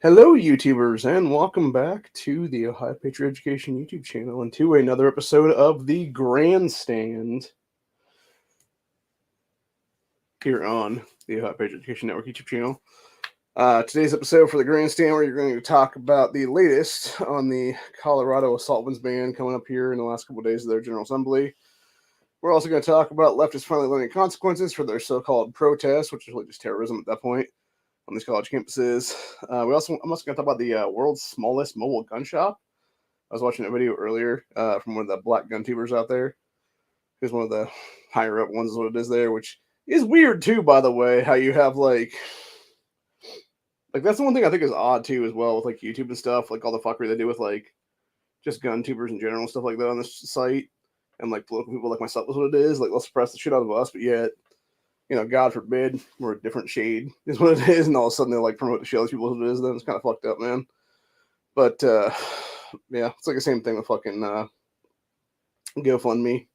Hello, YouTubers, and welcome back to the Ohio Patriot Education YouTube channel and to another episode of the Grandstand here on the Ohio Patriot Education Network YouTube channel. Today's episode for the Grandstand, we're going to talk about the latest on the Colorado assault weapons ban coming up here in the last couple of days of their General Assembly. We're also going to talk about leftists finally learning consequences for their so-called protests, which is really just terrorism at that point on these college campuses. I'm also going to talk about the world's smallest mobile gun shop. I was watching a video earlier from one of the black gun tubers out there. He's one of the higher up ones is what it is there, which is weird too, by the way, how you have like that's the one thing I think is odd too as well with like YouTube and stuff, like all the fuckery they do with like just gun tubers in general and stuff like that on this site. And like political people like myself is what it is. Like they'll suppress the shit out of us, but yet God forbid, we're a different shade is what it is, and all of a sudden they're like promote the shit other people what it is. Then it's kind of fucked up, man. But yeah, it's like the same thing with fucking GoFundMe.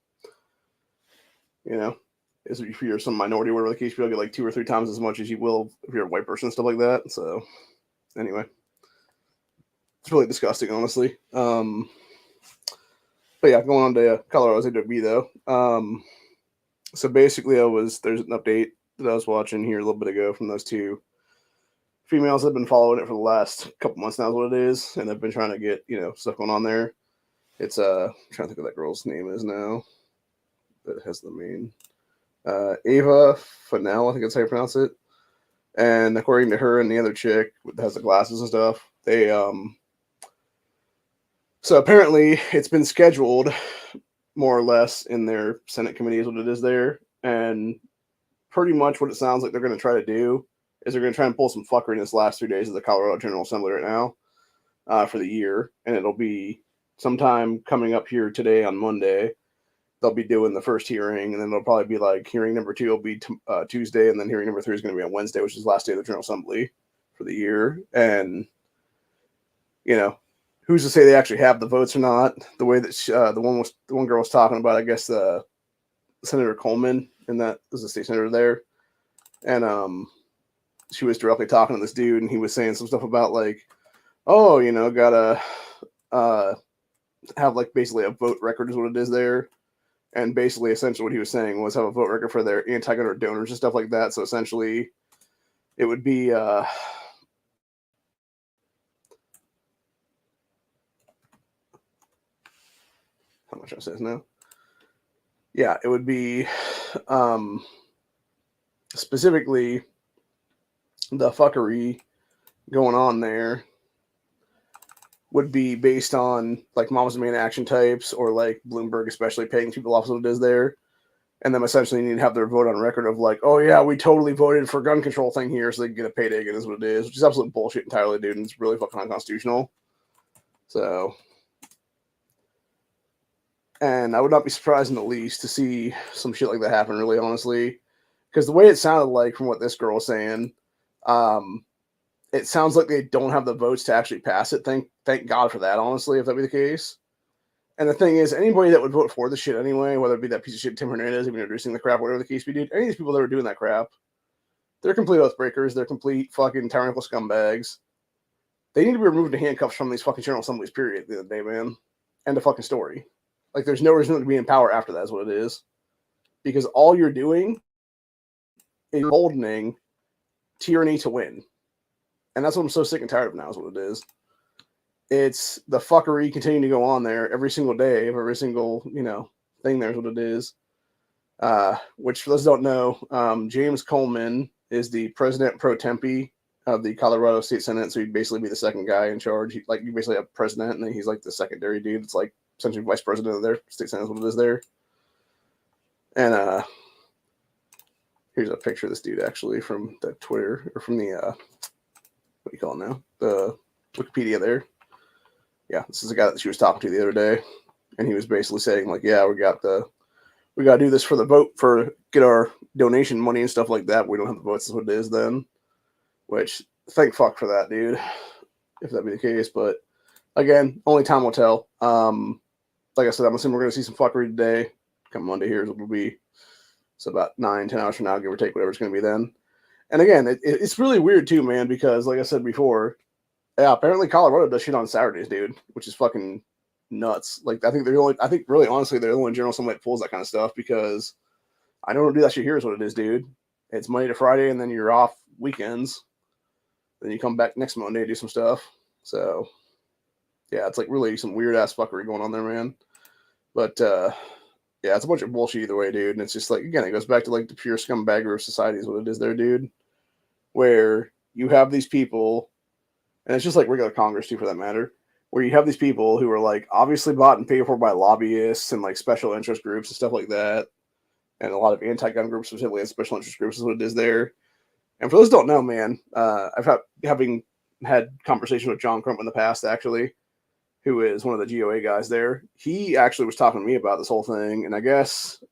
Is if you're some minority, whatever the case, you'll get like 2 or 3 times as much as you will if you're a white person and stuff like that. So anyway, it's really disgusting, honestly. But yeah, going on to Colorado's AWB though. So basically, there's an update that I was watching here a little bit ago from those two females that have been following it for the last couple months now is what it is, and they've been trying to get stuff going on there. It's I'm trying to think of that girl's name is now that has the main Ava Fennell, I think that's how you pronounce it. And according to her and the other chick that has the glasses and stuff, they so apparently it's been scheduled more or less in their Senate committee is what it is there. And pretty much what it sounds like they're going to try to do is they're going to try and pull some fuckery in this last 3 days of the Colorado General Assembly right now for the year. And it'll be sometime coming up here today on Monday. They'll be doing the first hearing, and then it'll probably be like hearing number 2 will be Tuesday, and then hearing number 3 is going to be on Wednesday, which is the last day of the General Assembly for the year. And, who's to say they actually have the votes or not? The way that the one girl was talking about, I guess Senator Coleman, and that was the state senator there, and she was directly talking to this dude, and he was saying some stuff about like, oh, gotta have like basically a vote record is what it is there, and basically essentially what he was saying was have a vote record for their anti-gun donors and stuff like that. So essentially, it would be how much I says now. Yeah, it would be specifically the fuckery going on there would be based on like Moms and Man action types or like Bloomberg especially paying people off what it is there. And then essentially you need to have their vote on record of like, oh yeah, we totally voted for gun control thing here so they can get a payday again is what it is, which is absolute bullshit entirely, dude, and it's really fucking unconstitutional. So, and I would not be surprised in the least to see some shit like that happen, really, honestly. Because the way it sounded like from what this girl was saying, it sounds like they don't have the votes to actually pass it. Thank God for that, honestly, if that be the case. And the thing is, anybody that would vote for the shit anyway, whether it be that piece of shit Tim Hernandez even introducing the crap, whatever the case be, dude, any of these people that are doing that crap, they're complete oath breakers. They're complete fucking tyrannical scumbags. They need to be removed in handcuffs from these fucking General Assemblies, period, at the end of the day, man. End of fucking story. Like, there's no reason to be in power after that is what it is. Because all you're doing is emboldening tyranny to win. And that's what I'm so sick and tired of now is what it is. It's the fuckery continuing to go on there every single day of every single, thing there is what it is. Which, for those who don't know, James Coleman is the president pro tempore of the Colorado State Senate. So he'd basically be the second guy in charge. You basically have president, and then he's like the secondary dude. It's like essentially vice president of their state senate is what it is there. And here's a picture of this dude actually from the Twitter or from the what do you call it now? The Wikipedia there. Yeah, this is the guy that she was talking to the other day, and he was basically saying like, yeah, we got to do this for the vote for get our donation money and stuff like that. But we don't have the votes. That's what it is then. Which thank fuck for that, dude. If that be the case, but again, only time will tell. Like I said, I'm assuming we're going to see some fuckery today. Come Monday here is what it'll be. So about 9-10 hours from now, give or take, whatever it's going to be then. And again, it's really weird too, man, because like I said before, Yeah, apparently Colorado does shit on Saturdays, dude, which is fucking nuts. Like, I think really honestly, they're the only general somebody that pulls that kind of stuff because I don't do that shit here is what it is, dude. It's Monday to Friday, and then you're off weekends. Then you come back next Monday to do some stuff. So, yeah, it's like really some weird ass fuckery going on there, man. But yeah, it's a bunch of bullshit either way, dude. And it's just like, again, it goes back to like the pure scumbaggery of society is what it is there, dude. Where you have these people, and it's just like regular Congress too, for that matter, where you have these people who are like obviously bought and paid for by lobbyists and like special interest groups and stuff like that, and a lot of anti-gun groups, specifically and special interest groups, is what it is there. And for those who don't know, man, having had conversations with John Crump in the past, actually, who is one of the GOA guys there. He actually was talking to me about this whole thing, and I guess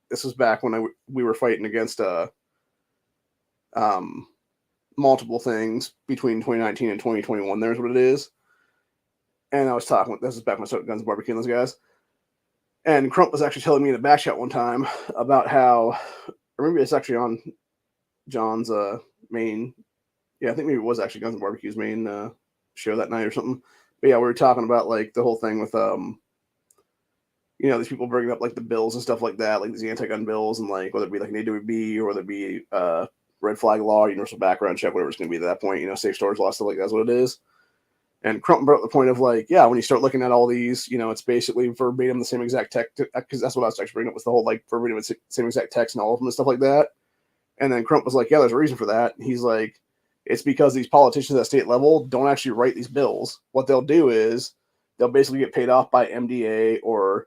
this was back when we were fighting against multiple things between 2019 and 2021. There's what it is. And I was talking with, this is back when I started Guns Barbecue and those guys. And Crump was actually telling me in the back chat one time about how, or maybe it's actually on John's main, yeah, I think maybe it was actually Guns and Barbecue's main show that night or something. But yeah, we were talking about like the whole thing with you know, these people bringing up like the bills and stuff like that, like these anti-gun bills, and like whether it be like an AWB or whether it be red flag law, universal background check, whatever it's going to be at that point, you know, safe storage law, stuff like that's what it is. And Crump brought up the point of like, yeah, when you start looking at all these, you know, it's basically verbatim the same exact text, because that's what I was actually bringing up was the whole like verbatim same exact text and all of them and stuff like that. And then Crump was like, yeah, there's a reason for that. And he's like, it's because these politicians at state level don't actually write these bills. What they'll do is they'll basically get paid off by MDA or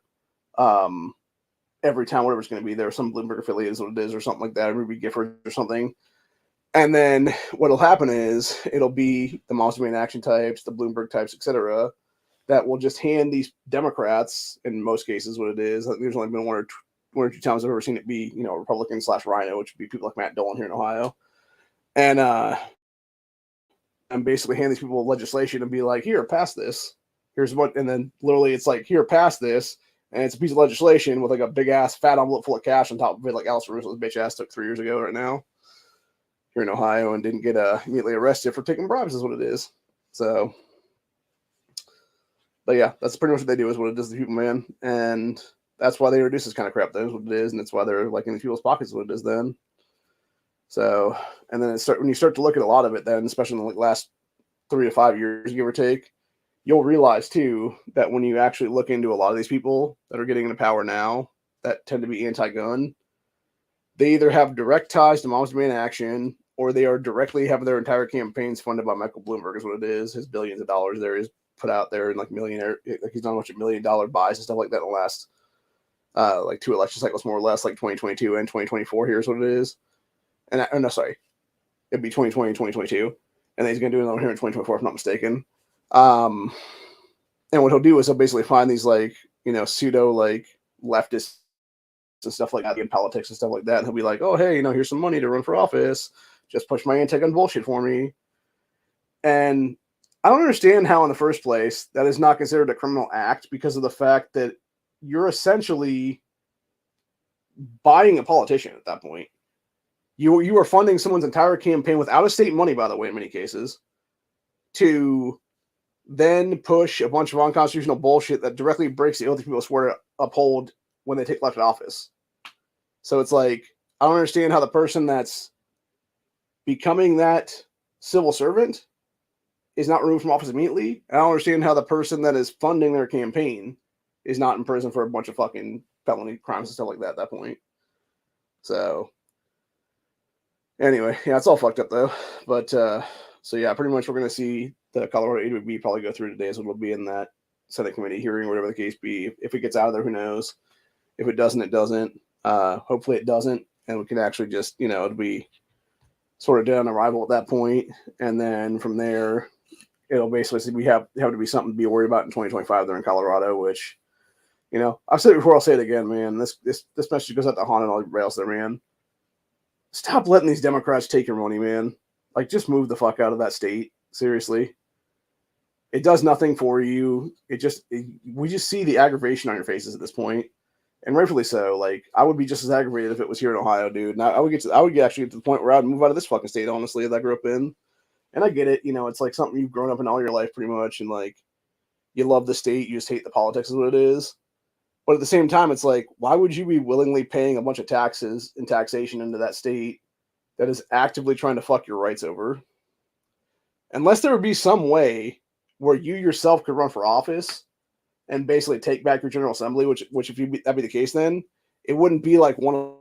every time, whatever it's going to be. There, some Bloomberg affiliate is what it is, or something like that, or maybe Gifford or something. And then what'll happen is it'll be the Moms Demand Action types, the Bloomberg types, etc., that will just hand these Democrats, in most cases, what it is. There's only been one or two times I've ever seen it be, you know, Republican / Rhino, which would be people like Matt Dolan here in Ohio, and basically hand these people legislation and be like, here, pass this. Here's what, and then literally it's like, here, pass this, and it's a piece of legislation with like a big ass fat envelope full of cash on top of it, like Alice Russo's bitch ass took 3 years ago right now here in Ohio and didn't get immediately arrested for taking bribes is what it is. So, but yeah, that's pretty much what they do is what it does to people, man. And that's why they reduce this kind of crap. That's what it is. And that's why they're like in people's pockets is what it is then. So, and then when you start to look at a lot of it then, especially in the like last 3 to 5 years, give or take, you'll realize too that when you actually look into a lot of these people that are getting into power now that tend to be anti-gun, they either have direct ties to Moms Demand Action or they are directly have their entire campaigns funded by Michael Bloomberg is what it is. His billions of dollars there is put out there and like millionaire, like he's done a bunch of $1 million buys and stuff like that in the last like 2 election cycles, more or less, like 2022 and 2024. Here's what it is. And no, sorry, it'd be 2020 and 2022. And then he's going to do another here in 2024, if I'm not mistaken. And what he'll do is he'll basically find these like, you know, pseudo like leftists and stuff like that in politics and stuff like that. And he'll be like, oh, hey, you know, here's some money to run for office. Just push my anti-gun bullshit for me. And I don't understand how in the first place that is not considered a criminal act because of the fact that you're essentially buying a politician at that point. You are funding someone's entire campaign with out-of-state money, by the way, in many cases, to then push a bunch of unconstitutional bullshit that directly breaks the oath that people swear to uphold when they take elected office. So it's like, I don't understand how the person that's becoming that civil servant is not removed from office immediately. I don't understand how the person that is funding their campaign is not in prison for a bunch of fucking felony crimes and stuff like that at that point. So anyway, yeah, it's all fucked up though. But so yeah, pretty much we're going to see the Colorado AWB probably go through today, so it'll be in that Senate committee hearing, whatever the case be. If it gets out of there, who knows? If it doesn't, it doesn't. Hopefully it doesn't, and we can actually just, you know, it'll be sort of dead on arrival at that point, and then from there, it'll basically we have to be something to be worried about in 2025 there in Colorado, which, you know, I've said it before, I'll say it again, man. This message goes out to Han and all the rails there, man. Stop letting these Democrats take your money, man. Like, just move the fuck out of that state. Seriously. It does nothing for you. We just see the aggravation on your faces at this point, and rightfully so. Like, I would be just as aggravated if it was here in Ohio, dude. And I would get actually get to the point where I would move out of this fucking state, honestly, that I grew up in, And I get it, it's like something you've grown up in all your life pretty much, and like you love the state, you just hate the politics is what it is. But at the same time, it's like, why would you be willingly paying a bunch of taxes and taxation into that state that is actively trying to fuck your rights over? Unless there would be some way where you yourself could run for office and basically take back your General Assembly, which if that'd be the case, then it wouldn't be like one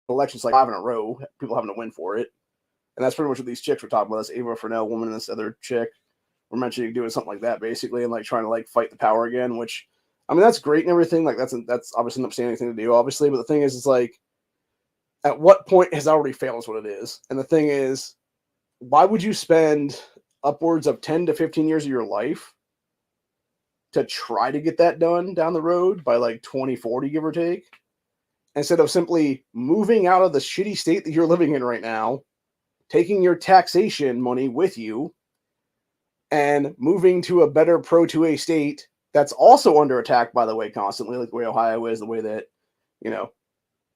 elections like 5 in a row, people having to win for it. And that's pretty much what these chicks were talking about. This Ava Furnell woman and this other chick were mentioning doing something like that, basically, and like trying to like fight the power again, which, I mean, that's great and everything. Like that's obviously an upstanding thing to do, obviously. But the thing is, it's like, at what point has already failed is what it is. And the thing is, why would you spend upwards of 10 to 15 years of your life to try to get that done down the road by like 2040, give or take, instead of simply moving out of the shitty state that you're living in right now, taking your taxation money with you, and moving to a better pro-2A state that's also under attack, by the way, constantly, like the way Ohio is, the way that,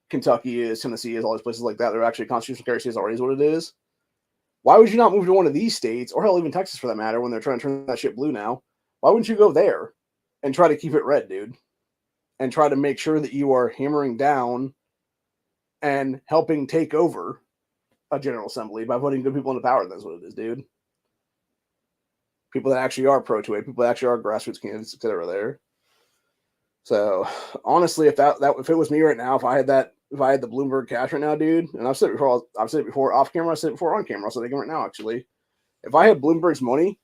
Kentucky is, Tennessee is, all these places like that. They're actually constitutional carry states already is what it is. Why would you not move to one of these states, or hell, even Texas for that matter, when they're trying to turn that shit blue now? Why wouldn't you go there and try to keep it red, dude? And try to make sure that you are hammering down and helping take over a General Assembly by putting good people into power. That's what it is, dude. People that actually are pro-2A, people that actually are grassroots candidates, etc. there. So honestly, if if it was me right now, if I had the Bloomberg cash right now, dude, and I've said it before off camera, I've said it before on camera, I'll say it again right now, actually. If I had Bloomberg's money,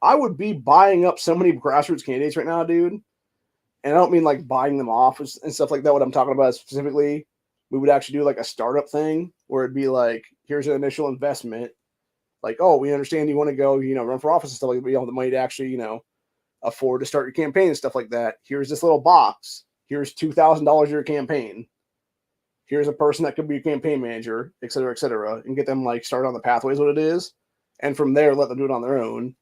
I would be buying up so many grassroots candidates right now, dude. And I don't mean like buying them off and stuff like that. What I'm talking about is specifically, we would actually do like a startup thing where it'd be like, here's an initial investment. Like, oh, we understand you want to go, run for office and stuff like that, but you don't have the money to actually, afford to start your campaign and stuff like that. Here's this little box. Here's $2,000 of your campaign. Here's a person that could be your campaign manager, et cetera, and get them like started on the pathways, what it is. And from there, let them do it on their own.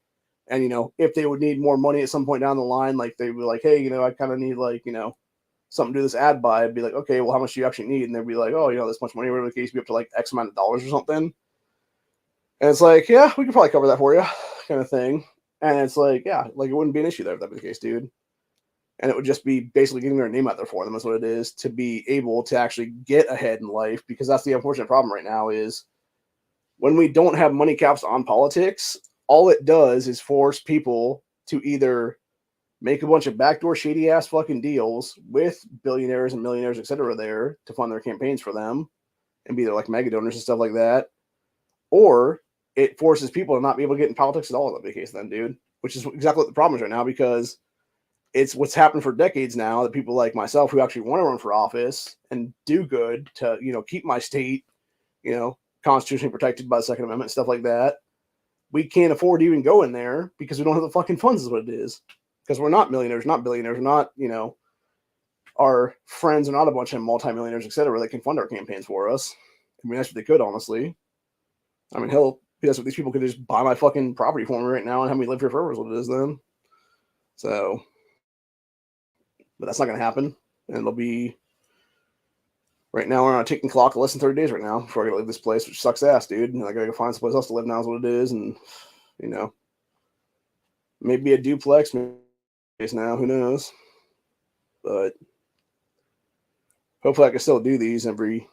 And, if they would need more money at some point down the line, like they would be like, hey, I kind of need like, something to do this ad by. I'd be like, okay, well, how much do you actually need? And they'd be like, oh, this much money, whatever the case, be up to like X amount of dollars or something. And it's like, yeah, we could probably cover that for you, kind of thing. And it's like, yeah, like it wouldn't be an issue there if that was the case, dude. And it would just be basically getting their name out there for them. That's what it is, to be able to actually get ahead in life. Because that's the unfortunate problem right now is when we don't have money caps on politics, all it does is force people to either make a bunch of backdoor shady ass fucking deals with billionaires and millionaires, et cetera, there to fund their campaigns for them and be their like mega donors and stuff like that. Or it forces people to not be able to get in politics at all in that case then, dude, which is exactly what the problem is right now, because it's what's happened for decades now that people like myself who actually want to run for office and do good to, keep my state, constitutionally protected by the Second Amendment, stuff like that. We can't afford to even go in there because we don't have the fucking funds is what it is. Because we're not millionaires, not billionaires, we're not, our friends are not a bunch of multimillionaires, et cetera, that can fund our campaigns for us. I mean, that's what they could, honestly. I mean, hell, that's what these people could just buy my fucking property for me right now and have me live here forever is what it is then. So, but that's not going to happen. And it'll be, right now we're on a ticking clock of less than 30 days right now before I got to leave this place, which sucks ass, dude. And I got to go find someplace else to live now is what it is. And, maybe a duplex now, who knows? But hopefully I can still do these every,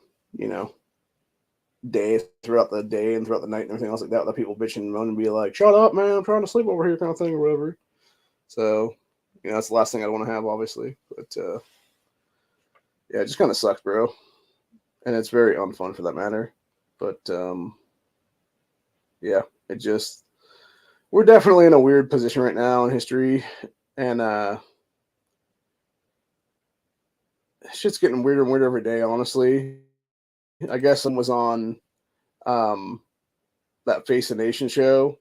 day throughout the day and throughout the night and everything else like that without people bitching and moaning and be like, shut up, man, I'm trying to sleep over here kind of thing or whatever. So, that's the last thing I'd want to have, obviously. But, yeah, it just kind of sucks, bro. And it's very unfun for that matter. But, yeah, we're definitely in a weird position right now in history. And, shit's getting weirder and weirder every day, honestly. I guess someone was on that Face the Nation show,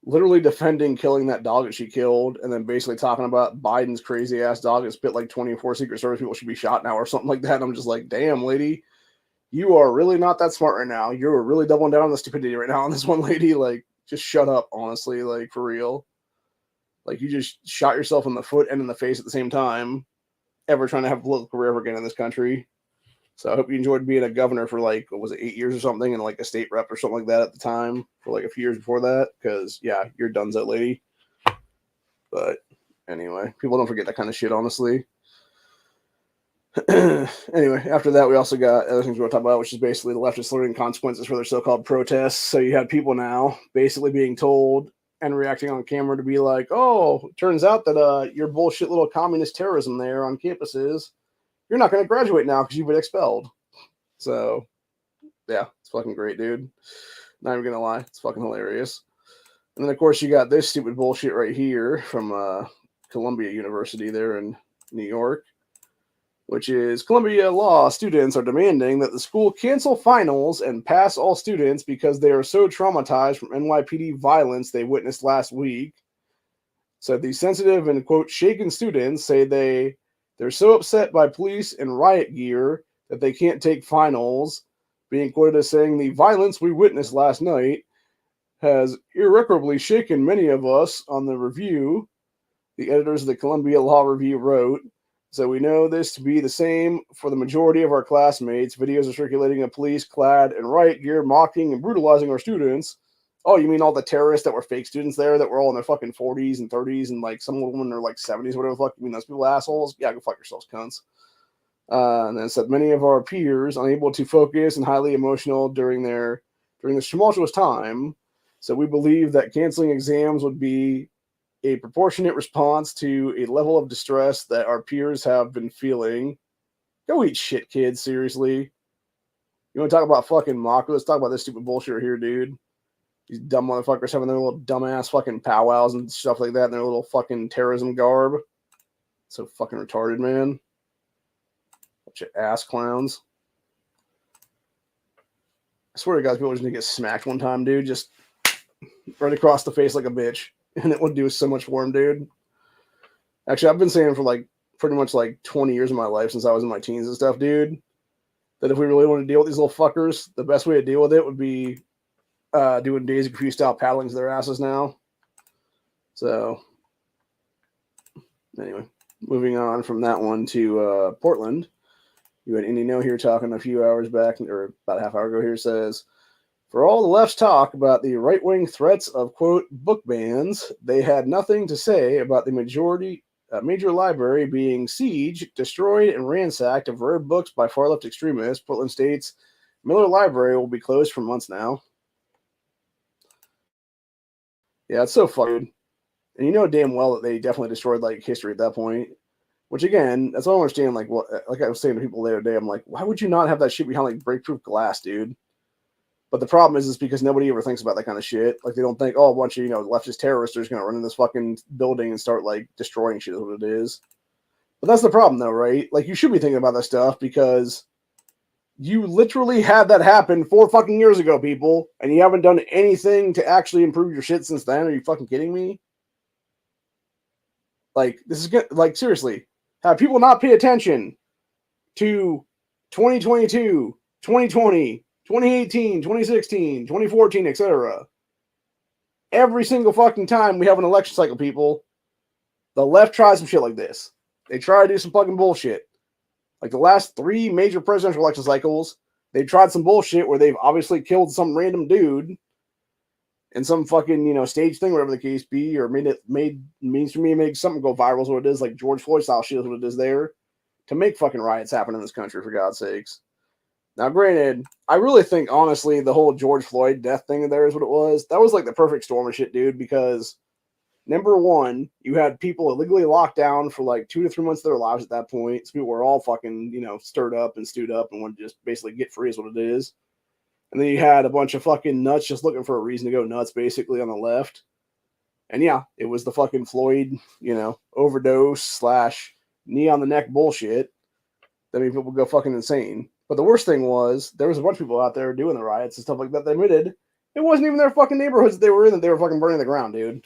literally defending killing that dog that she killed, and then basically talking about Biden's crazy ass dog that spit like 24 Secret Service people should be shot now or something like that. And I'm just like, damn, lady, you are really not that smart right now. You're really doubling down on the stupidity right now on this one, lady. Like, just shut up, honestly, like for real. Like, you just shot yourself in the foot and in the face at the same time, ever trying to have a political career ever again in this country. So I hope you enjoyed being a governor for like, what was it, 8 years or something, and like a state rep or something like that at the time for like a few years before that. Because yeah, you're donezo, lady. But anyway, people don't forget that kind of shit, honestly. Anyway, after that, we also got other things we want to talk about, which is basically the leftists learning consequences for their so-called protests. So you had people now basically being told and reacting on camera to be like, "Oh, it turns out that your bullshit little communist terrorism there on campuses, you're not going to graduate now because you've been expelled." So yeah, it's fucking great, dude. Not even gonna lie, it's fucking hilarious. And then of course you got this stupid bullshit right here from Columbia University there in New York, which is Columbia law students are demanding that the school cancel finals and pass all students because they are so traumatized from NYPD violence they witnessed last week. So the sensitive and, quote, shaken students say they're so upset by police and riot gear that they can't take finals, being quoted as saying, "The violence we witnessed last night has irreparably shaken many of us on the review," the editors of the Columbia Law Review wrote. "So we know this to be the same for the majority of our classmates. Videos are circulating of police clad in riot gear mocking and brutalizing our students." Oh, you mean all the terrorists that were fake students there that were all in their fucking 40s and 30s and like some of them in their like 70s, whatever the fuck? You mean those people assholes? Yeah, go fuck yourselves, cunts. And then said many of our peers unable to focus and highly emotional during this tumultuous time. So we believe that canceling exams would be a proportionate response to a level of distress that our peers have been feeling. Go eat shit, kids. Seriously. You want to talk about fucking mock? Let's talk about this stupid bullshit right here, dude. These dumb motherfuckers having their little dumbass fucking powwows and stuff like that in their little fucking terrorism garb. So fucking retarded, man. Bunch of ass clowns. I swear to God, people just need to get smacked one time, dude. Just right across the face like a bitch. And it would do so much for him, dude. Actually, I've been saying for like pretty much like 20 years of my life since I was in my teens and stuff, dude, that if we really want to deal with these little fuckers, the best way to deal with it would be doing Days of Confused style paddlings to their asses now. So, anyway, moving on from that one to Portland. You had Indy No here talking a few hours back, or about a half hour ago here, says, "For all the left's talk about the right-wing threats of, quote, book bans, they had nothing to say about the major library being sieged, destroyed, and ransacked of rare books by far-left extremists. Portland State's Miller Library will be closed for months now." Yeah, it's so fucking. And you know damn well that they definitely destroyed like history at that point. Which again, that's all I understand. Like what, like I was saying to people the other day, I'm like, why would you not have that shit behind like break-proof glass, dude? But the problem is because nobody ever thinks about that kind of shit. Like they don't think, oh, a bunch of leftist terrorists are just gonna run in this fucking building and start like destroying shit. Is what it is. But that's the problem, though, right? Like you should be thinking about that stuff because you literally had that happen 4 fucking years ago, people, and you haven't done anything to actually improve your shit since then. Are you fucking kidding me? Like this is good. Like seriously, have people not pay attention to 2022, 2020, 2018, 2016, 2014, etc. Every single fucking time we have an election cycle, people, the left tries some shit like this. They try to do some fucking bullshit. Like the last 3 major presidential election cycles, they tried some bullshit where they've obviously killed some random dude in some fucking, stage thing, whatever the case be, or made mainstream, made something go viral is what it is, like George Floyd style shit is what it is there, to make fucking riots happen in this country, for God's sakes. Now, granted, I really think, honestly, the whole George Floyd death thing there is what it was. That was like the perfect storm of shit, dude, because number one, you had people illegally locked down for like 2 to 3 months of their lives at that point. So people were all fucking, stirred up and stewed up and wanted to just basically get free is what it is. And then you had a bunch of fucking nuts just looking for a reason to go nuts, basically, on the left. And yeah, it was the fucking Floyd, overdose / knee on the neck bullshit that made people go fucking insane. But the worst thing was there was a bunch of people out there doing the riots and stuff like that. They admitted it wasn't even their fucking neighborhoods that they were in that they were fucking burning the ground, dude.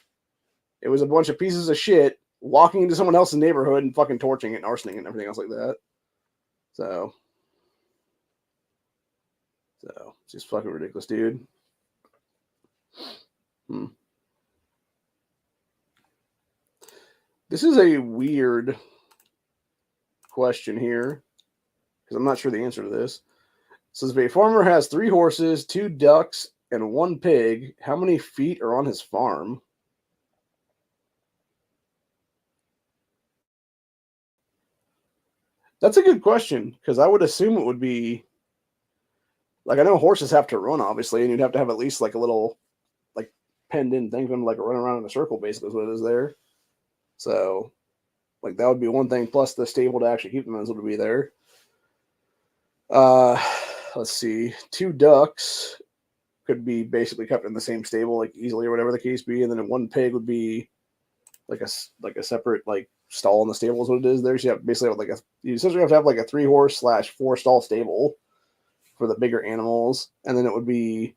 It was a bunch of pieces of shit walking into someone else's neighborhood and fucking torching it and arsoning it and everything else like that. So it's just fucking ridiculous, dude. This is a weird question here. because I'm not sure the answer to this. It says if a farmer has 3 horses, 2 ducks, and 1 pig, how many feet are on his farm? That's a good question, because I would assume it would be like, I know horses have to run, obviously, and you'd have to have at least like a little like penned in thing for them to like run around in a circle, basically is what it is there. So like that would be one thing, plus the stable to actually keep them as would be there. Let's see, 2 ducks could be basically kept in the same stable, like easily or whatever the case be, and then 1 pig would be like a separate like stall in the stable is what it is there. So you have basically like you essentially have to have like a 3 horse / 4 stall stable for the bigger animals, and then it would be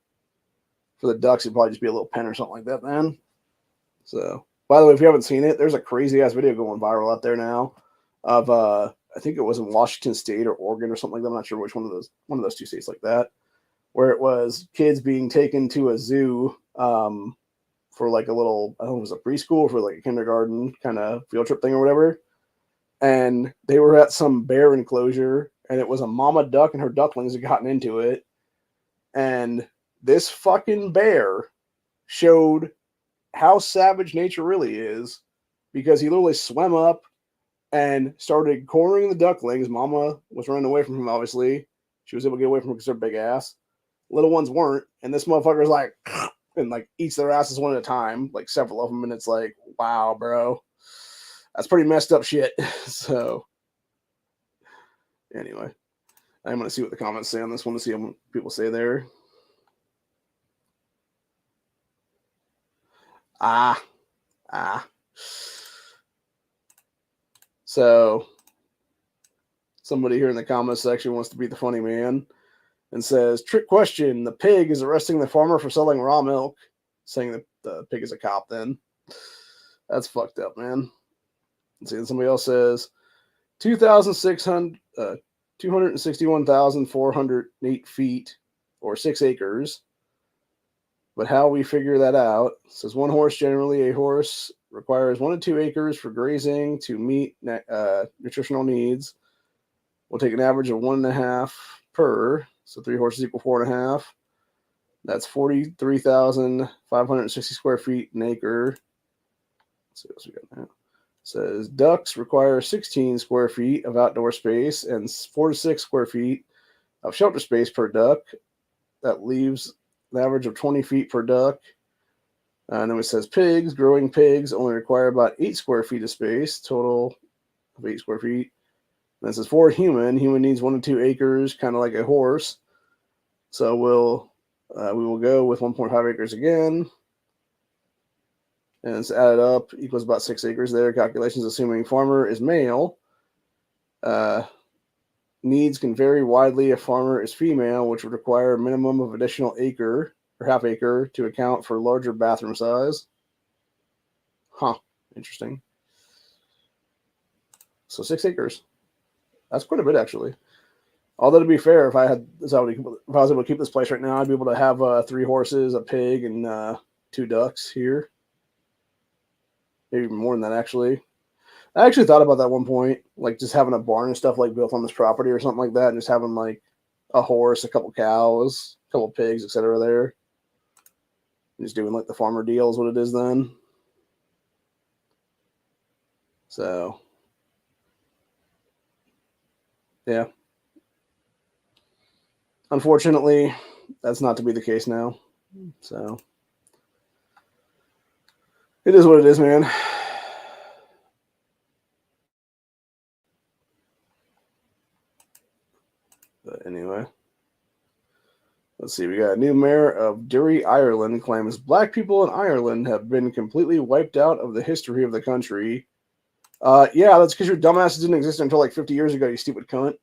for the ducks, it'd probably just be a little pen or something like that, man. So, by the way, if you haven't seen it, there's a crazy ass video going viral out there now of I think it was in Washington State or Oregon or something like that. I'm not sure which one of those 2 states like that, where it was kids being taken to a zoo for like a little, I don't know, it was a preschool for like a kindergarten kind of field trip thing or whatever. And they were at some bear enclosure, and it was a mama duck and her ducklings had gotten into it. And this fucking bear showed how savage nature really is, because he literally swam up and started cornering the ducklings. Mama was running away from him, obviously. She was able to get away from him because they're big ass. Little ones weren't. And this motherfucker's like, and like eats their asses one at a time, like several of them. And it's like, wow, bro. That's pretty messed up shit. So, anyway, I'm going to see what the comments say on this one to see what people say there. So, somebody here in the comments section wants to be the funny man and says, trick question, the pig is arresting the farmer for selling raw milk, saying that the pig is a cop then. That's fucked up, man. Let's see, and somebody else says, 261,408 feet, or 6 acres. But how we figure that out, it says 1 horse, generally a horse requires 1 to 2 acres for grazing to meet nutritional needs. We'll take an average of 1.5 per, so 3 horses equal 4.5. That's 43,560 square feet an acre. Let's see what else we got now. It says ducks require 16 square feet of outdoor space and 4 to 6 square feet of shelter space per duck. That leaves an average of 20 feet per duck. And then it says pigs, growing pigs only require about 8 square feet of space, total of 8 square feet. And it says for human needs 1 to 2 acres, kind of like a horse. So we will go with 1.5 acres again. And it's added up, equals about 6 acres there. Calculations assuming farmer is male. Needs can vary widely if farmer is female, which would require a minimum of additional acre or half acre to account for larger bathroom size. Huh, interesting. So 6 acres. That's quite a bit, actually. Although, to be fair, if I was able to keep this place right now, I'd be able to have 3 horses, a pig, and 2 ducks here. Maybe more than that, actually. I actually thought about that one point, like just having a barn and stuff like built on this property or something like that, and just having like a horse, a couple cows, a couple pigs, etc. there. And just doing like the farmer deal is what it is then. So, yeah. Unfortunately, that's not to be the case now. So, it is what it is, man. But anyway, let's see. We got a new mayor of Derry, Ireland, claims black people in Ireland have been completely wiped out of the history of the country. Yeah, that's because your dumbasses didn't exist until like 50 years ago, you stupid cunt.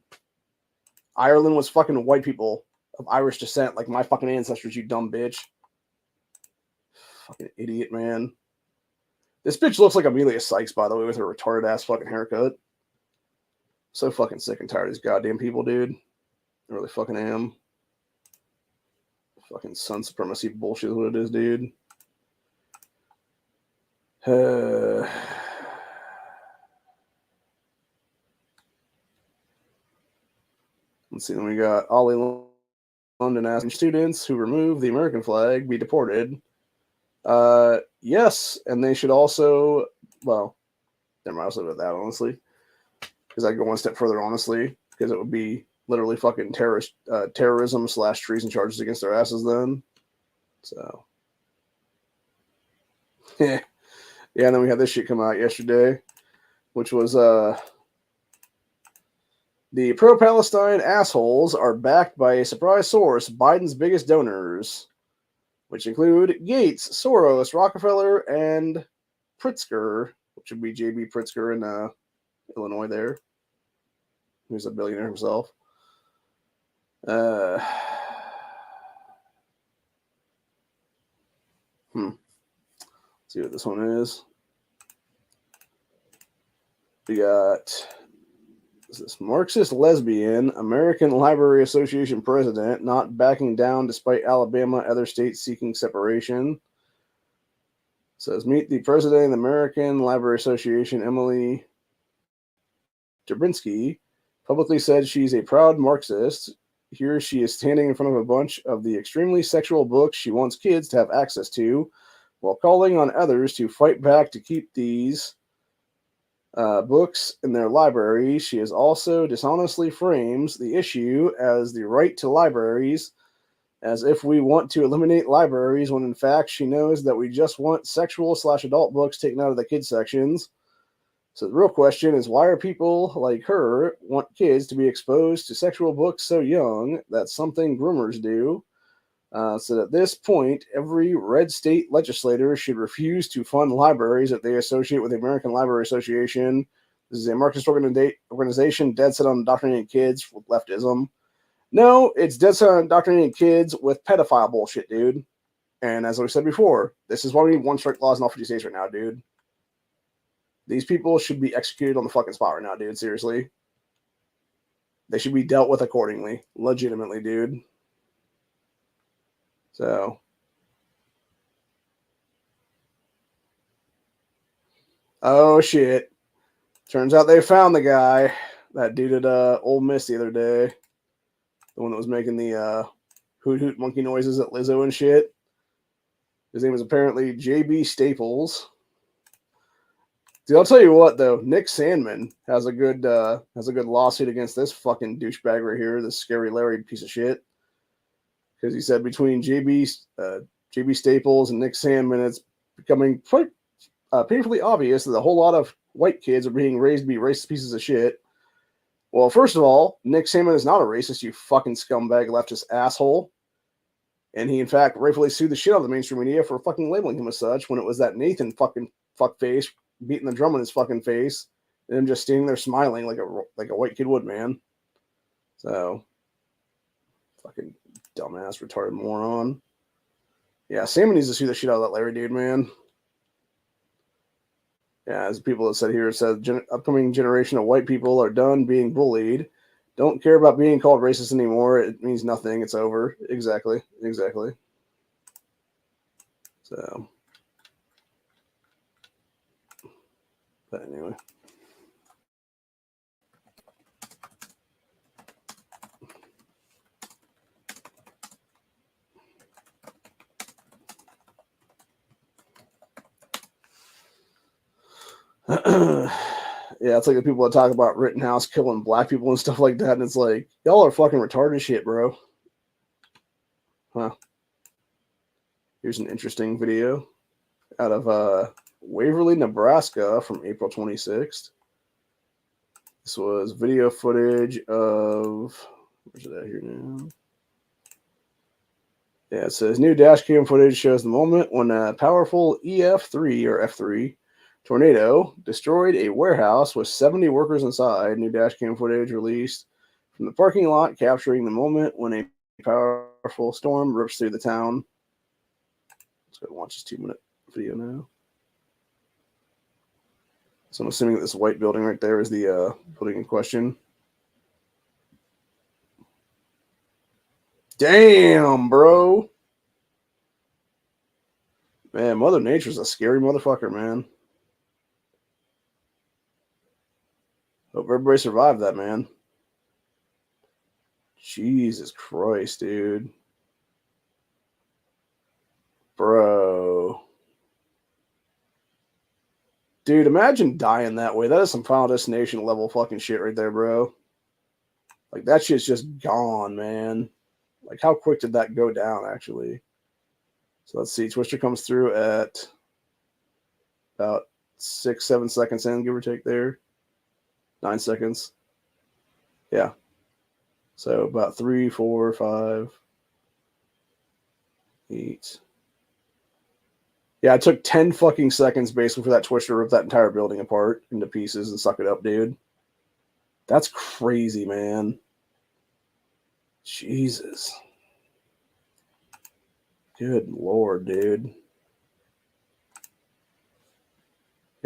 Ireland was fucking white people of Irish descent, like my fucking ancestors, you dumb bitch. Fucking idiot, man. This bitch looks like Amelia Sykes, by the way, with her retarded ass fucking haircut. So fucking sick and tired of these goddamn people, dude. I really fucking am. Fucking sun supremacy bullshit is what it is, dude. Let's see. Then we got Ollie London asking students who remove the American flag be deported. Yes, and they should also. Well, never mind. I'll say about that honestly, because I go one step further honestly, because it would be literally fucking terrorism / treason charges against their asses then. So. Yeah. Yeah, and then we had this shit come out yesterday, which was the pro-Palestine assholes are backed by a surprise source, Biden's biggest donors, which include Gates, Soros, Rockefeller, and Pritzker, which would be J.B. Pritzker in Illinois there, who's a billionaire himself. Let's see what this one is. We got this Marxist lesbian, American Library Association president, not backing down despite Alabama, other states seeking separation. Says, meet the president of the American Library Association, Emily Dubinsky, publicly said she's a proud Marxist. Here she is standing in front of a bunch of the extremely sexual books she wants kids to have access to, while calling on others to fight back to keep these books in their library. She is also dishonestly frames the issue as the right to libraries, as if we want to eliminate libraries, when in fact she knows that we just want sexual / adult books taken out of the kids sections. So the real question is, why are people like her want kids to be exposed to sexual books so young? That's something groomers do. So at this point, every red state legislator should refuse to fund libraries that they associate with the American Library Association. This is a Marxist organization dead set on indoctrinating kids with leftism. No, it's dead set on indoctrinating kids with pedophile bullshit, dude. And as I said before, this is why we need one strike laws in all 50 states right now, dude. These people should be executed on the fucking spot right now, dude. Seriously. They should be dealt with accordingly. Legitimately, dude. So. Oh, shit. Turns out they found the guy. That dude at Ole Miss the other day. The one that was making the hoot hoot monkey noises at Lizzo and shit. His name is apparently J.B. Staples. Dude, I'll tell you what though, Nick Sandman has a good lawsuit against this fucking douchebag right here, this scary Larry piece of shit. Because he said between J.B. Staples and Nick Sandman, it's becoming quite painfully obvious that a whole lot of white kids are being raised to be racist pieces of shit. Well, first of all, Nick Sandman is not a racist, you fucking scumbag leftist asshole. And he, in fact, rightfully sued the shit out of the mainstream media for fucking labeling him as such when it was that Nathan fucking fuckface beating the drum in his fucking face and him just standing there smiling like a white kid would, man. So, fucking dumbass, retarded moron. Yeah, Sandman needs to sue the shit out of that Larry dude, man. Yeah, as people have said here, it says upcoming generation of white people are done being bullied. Don't care about being called racist anymore. It means nothing. It's over. Exactly. So, but anyway. Yeah, it's like the people that talk about Rittenhouse killing black people and stuff like that, and it's like, y'all are fucking retarded shit, bro. Huh. Here's an interesting video out of Waverly, Nebraska from April 26th. This was video footage of, where's it at here now? Yeah, it says new dash cam footage shows the moment when a powerful EF3 or F3 tornado destroyed a warehouse with 70 workers inside. New dash cam footage released from the parking lot capturing the moment when a powerful storm rips through the town. Let's go watch this 2-minute video now. So I'm assuming that this white building right there is the building in question. Damn, bro. Man, Mother Nature's a scary motherfucker, man. Hope everybody survived that, man. Jesus Christ, dude. Bro. Dude, imagine dying that way. That is some Final Destination level fucking shit right there, bro. Like, that shit's just gone, man. Like, how quick did that go down, actually? So let's see. Twister comes through at about 6-7 seconds in, give or take there. 9 seconds. Yeah. So about 3, 4, 5, 8. Yeah, it took 10 fucking seconds basically for that Twister to rip that entire building apart into pieces and suck it up, dude. That's crazy, man. Jesus. Good Lord, dude.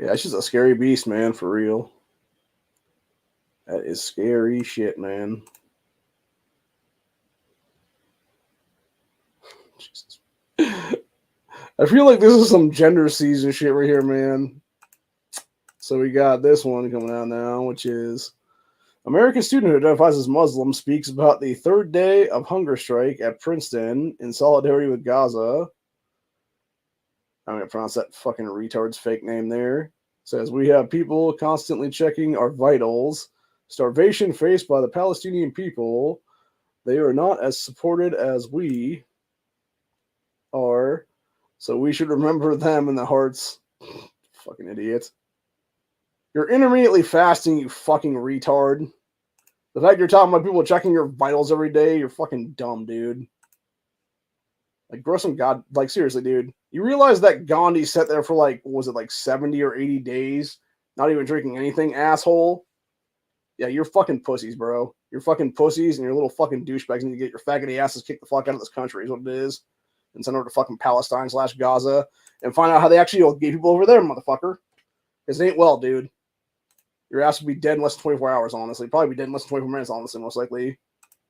Yeah, it's just a scary beast, man, for real. That is scary shit, man. Jesus. I feel like this is some gender season shit right here, man. So we got this one coming out now, which is American student who identifies as Muslim speaks about the third day of hunger strike at Princeton in solidarity with Gaza. I'm going to pronounce that fucking retard's fake name there. Says, we have people constantly checking our vitals. Starvation faced by the Palestinian people. They are not as supported as we are. So we should remember them in the hearts. Fucking idiot. You're intermittently fasting, you fucking retard. The fact you're talking about people checking your vitals every day, you're fucking dumb, dude. Like, grow some god. Like, seriously, dude. You realize that Gandhi sat there for, like, what was it, like 70 or 80 days, not even drinking anything, asshole? Yeah, you're fucking pussies, bro. You're fucking pussies, and you're little fucking douchebags need to get your faggoty asses kicked the fuck out of this country, is what it is. And send over to fucking Palestine/Gaza and find out how they actually gay people over there, motherfucker. Because it ain't well, dude. Your ass would be dead in less than 24 hours, honestly. Probably be dead in less than 24 minutes, honestly, most likely.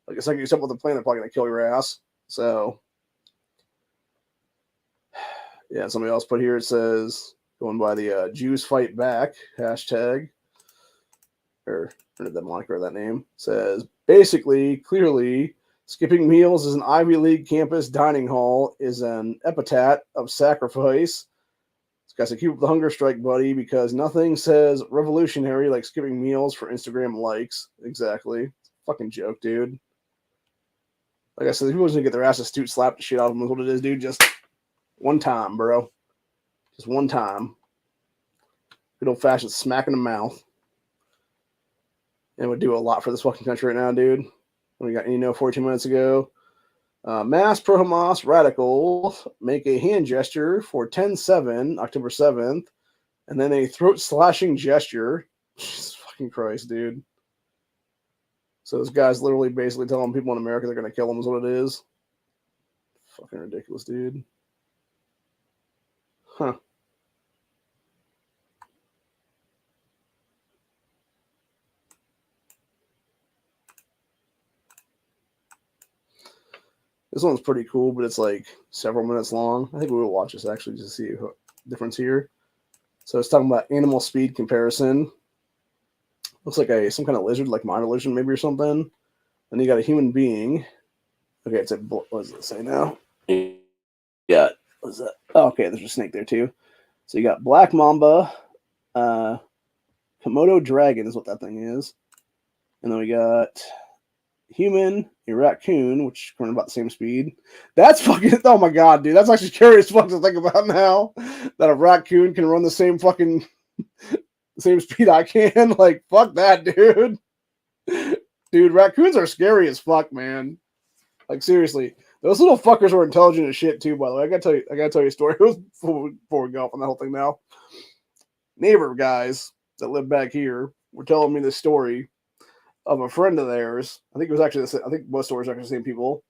Like, the second you step on the plane, they're probably going to kill your ass. So, yeah, somebody else put here, it says, going by the Jews Fight Back hashtag, or the moniker of that name, says, basically, clearly, skipping meals as an Ivy League campus dining hall is an epitaph of sacrifice. This guy said, keep up the hunger strike, buddy, because nothing says revolutionary like skipping meals for Instagram likes. Exactly. Fucking joke, dude. Like I said, people just need to get their asses slapped the shit out of them is what it is, dude. Just one time, bro. Just one time. Good old fashioned smack in the mouth. And it would do a lot for this fucking country right now, dude. We got, 14 minutes ago. Mass pro-Hamas radicals make a hand gesture for 10/7, October 7th, and then a throat-slashing gesture. Jesus fucking Christ, dude. So this guy's literally basically telling people in America they're going to kill him is what it is. Fucking ridiculous, dude. Huh. This one's pretty cool, but it's like several minutes long. I think we will watch this actually just to see the difference here. So it's talking about animal speed comparison. Looks like some kind of lizard, like minor lizard maybe or something. Then you got a human being. Okay, it's what does it say now? Yeah, what's that? Oh, okay, there's a snake there too. So you got black mamba, Komodo dragon is what that thing is. And then we got human, a raccoon, which are about the same speed. That's fucking, oh my god, dude. That's actually scary as fuck to think about now. That a raccoon can run the same fucking, same speed I can. Like, fuck that, dude. Dude, raccoons are scary as fuck, man. Like, seriously. Those little fuckers were intelligent as shit, too, by the way. I gotta tell you a story before we go off on that whole thing now. Neighbor guys that live back here were telling me this story of a friend of theirs. I think it was actually I think both stories are actually the same people.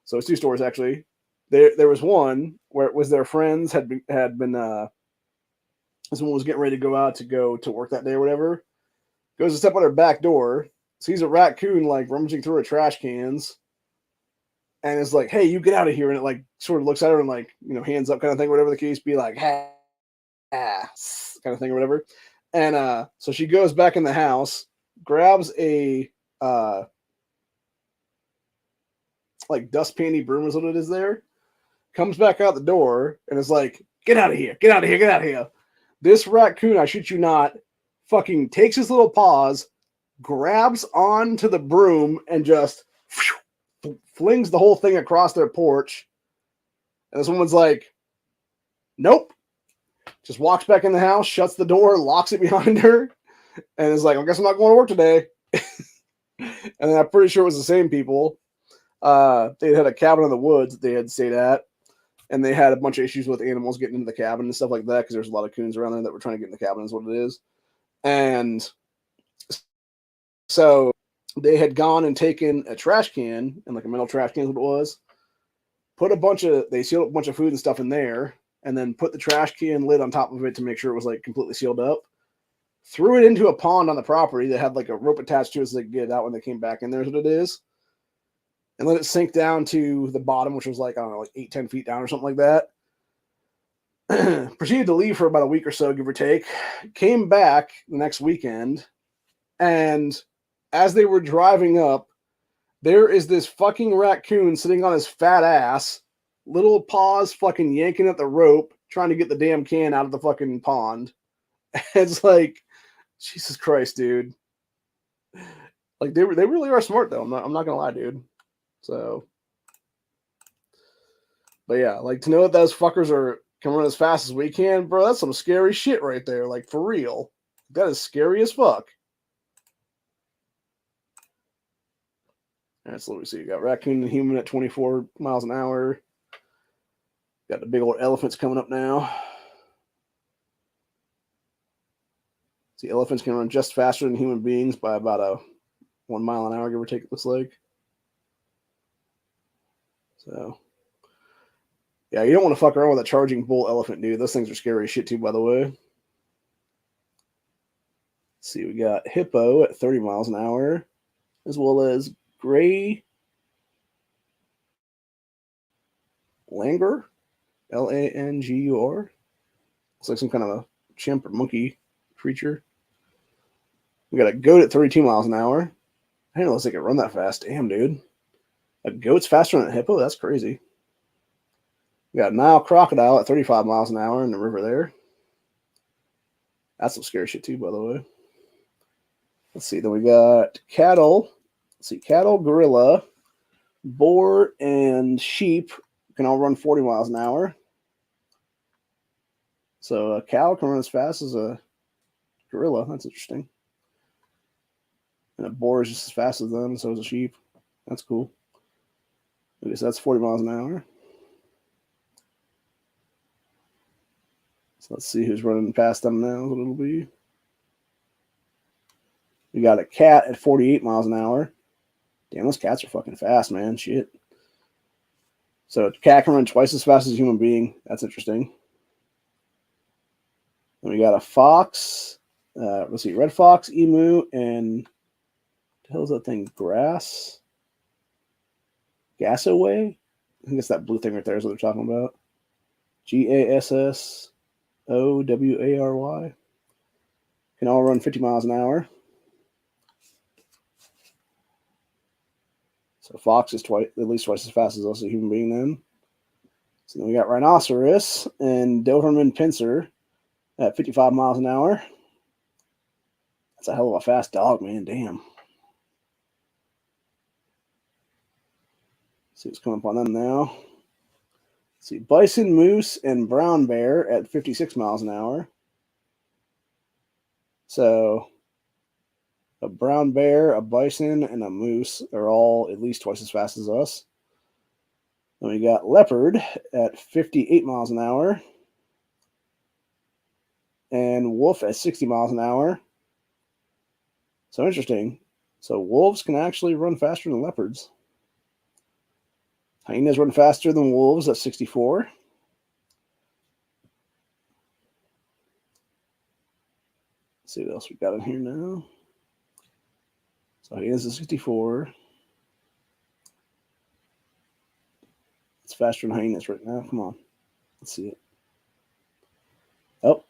So it's two stories actually. There was one where it was their friends had been this one was getting ready to go to work that day or whatever. Goes to step on her back door, sees a raccoon like rummaging through her trash cans, and is like, "Hey, you get out of here!" And it like sort of looks at her and like hands up kind of thing, whatever the case be, like "Hey," kind of thing or whatever. And so she goes back in the house, grabs a like dust panty broom is what it is there. Comes back out the door and is like, get out of here, get out of here, get out of here. This raccoon, I shit you not, fucking takes his little paws, grabs onto the broom, and just flings the whole thing across their porch. And this woman's like, nope. Just walks back in the house, shuts the door, locks it behind her, and is like, I guess I'm not going to work today. And I'm pretty sure it was the same people. They had a cabin in the woods that they had stayed at, and they had a bunch of issues with animals getting into the cabin and stuff like that because there's a lot of coons around there that were trying to get in the cabin is what it is. And so they had gone and taken a trash can, and like a metal trash can is what it was, they sealed a bunch of food and stuff in there, and then put the trash can lid on top of it to make sure it was like completely sealed up. Threw it into a pond on the property that had like a rope attached to it so they could get it out when they came back in. There's what it is. And let it sink down to the bottom, which was like, I don't know, like 8-10 feet down or something like that. Proceeded to leave for about a week or so, give or take. Came back the next weekend, and as they were driving up, there is this fucking raccoon sitting on his fat ass, little paws fucking yanking at the rope, trying to get the damn can out of the fucking pond. It's like, Jesus Christ, dude. Like, they really are smart, though. I'm not gonna lie, dude. So, but yeah, like, to know that those fuckers are coming as fast as we can, bro, that's some scary shit right there. Like, for real. That is scary as fuck. That's what we see. You got raccoon and human at 24 miles an hour. Got the big old elephants coming up now. See, elephants can run just faster than human beings by about a 1 mile an hour, give or take, it looks like. So, yeah, you don't want to fuck around with a charging bull elephant, dude. Those things are scary as shit, too, by the way. Let's see, we got hippo at 30 miles an hour, as well as gray langur, Langur. Looks like some kind of a chimp or monkey creature. We got a goat at 32 miles an hour. I didn't know they could run that fast. Damn, dude. A goat's faster than a hippo? That's crazy. We got a Nile crocodile at 35 miles an hour in the river there. That's some scary shit too, by the way. Let's see. Then we got cattle. Let's see. Cattle, gorilla, boar, and sheep can all run 40 miles an hour. So a cow can run as fast as a gorilla. That's interesting. And a boar is just as fast as them, so is a sheep. That's cool. Okay, so that's 40 miles an hour. So let's see who's running past them now. What it'll be. We got a cat at 48 miles an hour. Damn, those cats are fucking fast, man. Shit. So a cat can run twice as fast as a human being. That's interesting. And we got a fox. Let's see, red fox, emu, and what the hell is that thing? Gassaway? I think it's that blue thing right there is what they're talking about. Gassowary. Can all run 50 miles an hour. So fox is at least twice as fast as us, a human being then. So then we got rhinoceros and Doberman pincer at 55 miles an hour. That's a hell of a fast dog, man. Damn. See what's coming up on them now. Let's see, bison, moose, and brown bear at 56 miles an hour. So a brown bear, a bison, and a moose are all at least twice as fast as us. Then we got leopard at 58 miles an hour. And wolf at 60 miles an hour. So interesting. So wolves can actually run faster than leopards. Hyenas run faster than wolves at 64. Let's see what else we got in here now. So hyenas at 64. It's faster than hyenas right now. Come on. Let's see it. Oh.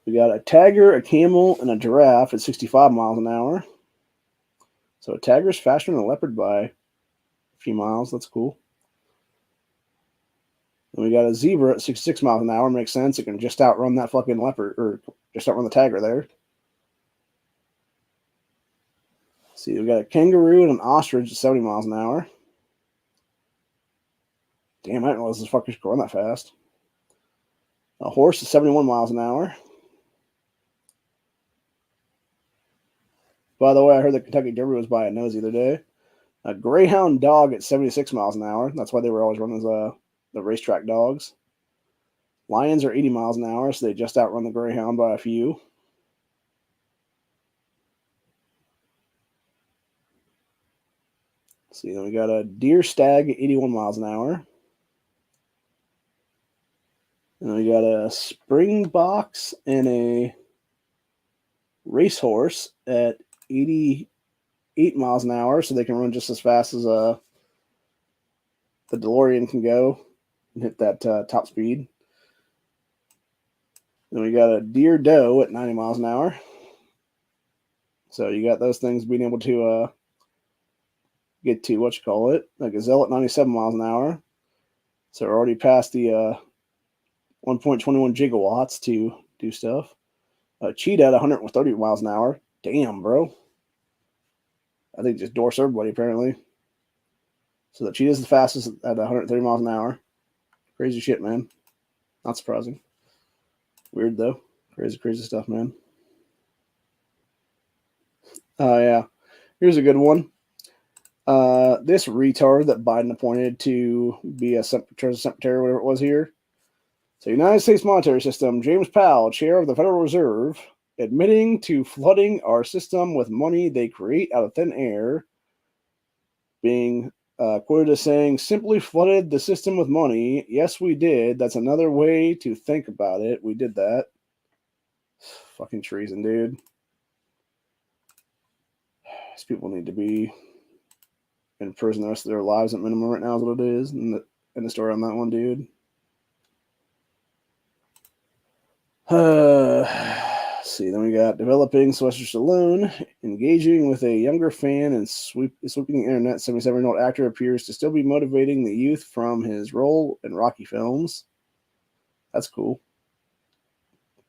We got a tiger, a camel, and a giraffe at 65 miles an hour. So a tiger's faster than a leopard by a few miles. That's cool. And we got a zebra at 66 miles an hour. Makes sense. It can just outrun that fucking leopard, or just outrun the tiger there. See, we got a kangaroo and an ostrich at 70 miles an hour. Damn, I didn't realize this fucker's going that fast. A horse at 71 miles an hour. By the way, I heard the Kentucky Derby was by a nose the other day. A greyhound dog at 76 miles an hour. That's why they were always run as the racetrack dogs. Lions are 80 miles an hour, so they just outrun the greyhound by a few. Let's see, then we got a deer stag at 81 miles an hour. And then we got a springboks and a racehorse at 88 miles an hour, so they can run just as fast as the DeLorean can go and hit that top speed. Then we got a deer doe at 90 miles an hour. So you got those things being able to get to a gazelle at 97 miles an hour. So we're already past the 1.21 gigawatts to do stuff. A cheetah at 130 miles an hour. Damn, bro. I think just dwarfs everybody, apparently. So the cheetah's the fastest at 130 miles an hour. Crazy shit, man. Not surprising. Weird, though. Crazy stuff, man. Yeah. Here's a good one. This retard that Biden appointed to be a Treasury Secretary, whatever it was here. So, United States Monetary System, James Powell, chair of the Federal Reserve, admitting to flooding our system with money they create out of thin air, being quoted as saying, simply flooded the system with money. Yes, we did. That's another way to think about it. We did that. Fucking treason, dude. These people need to be in prison the rest of their lives at minimum right now is what it is. And the story on that one, dude. See, then we got developing Sylvester Stallone, engaging with a younger fan and sweeping the internet. 77-year-old actor appears to still be motivating the youth from his role in Rocky films. That's cool.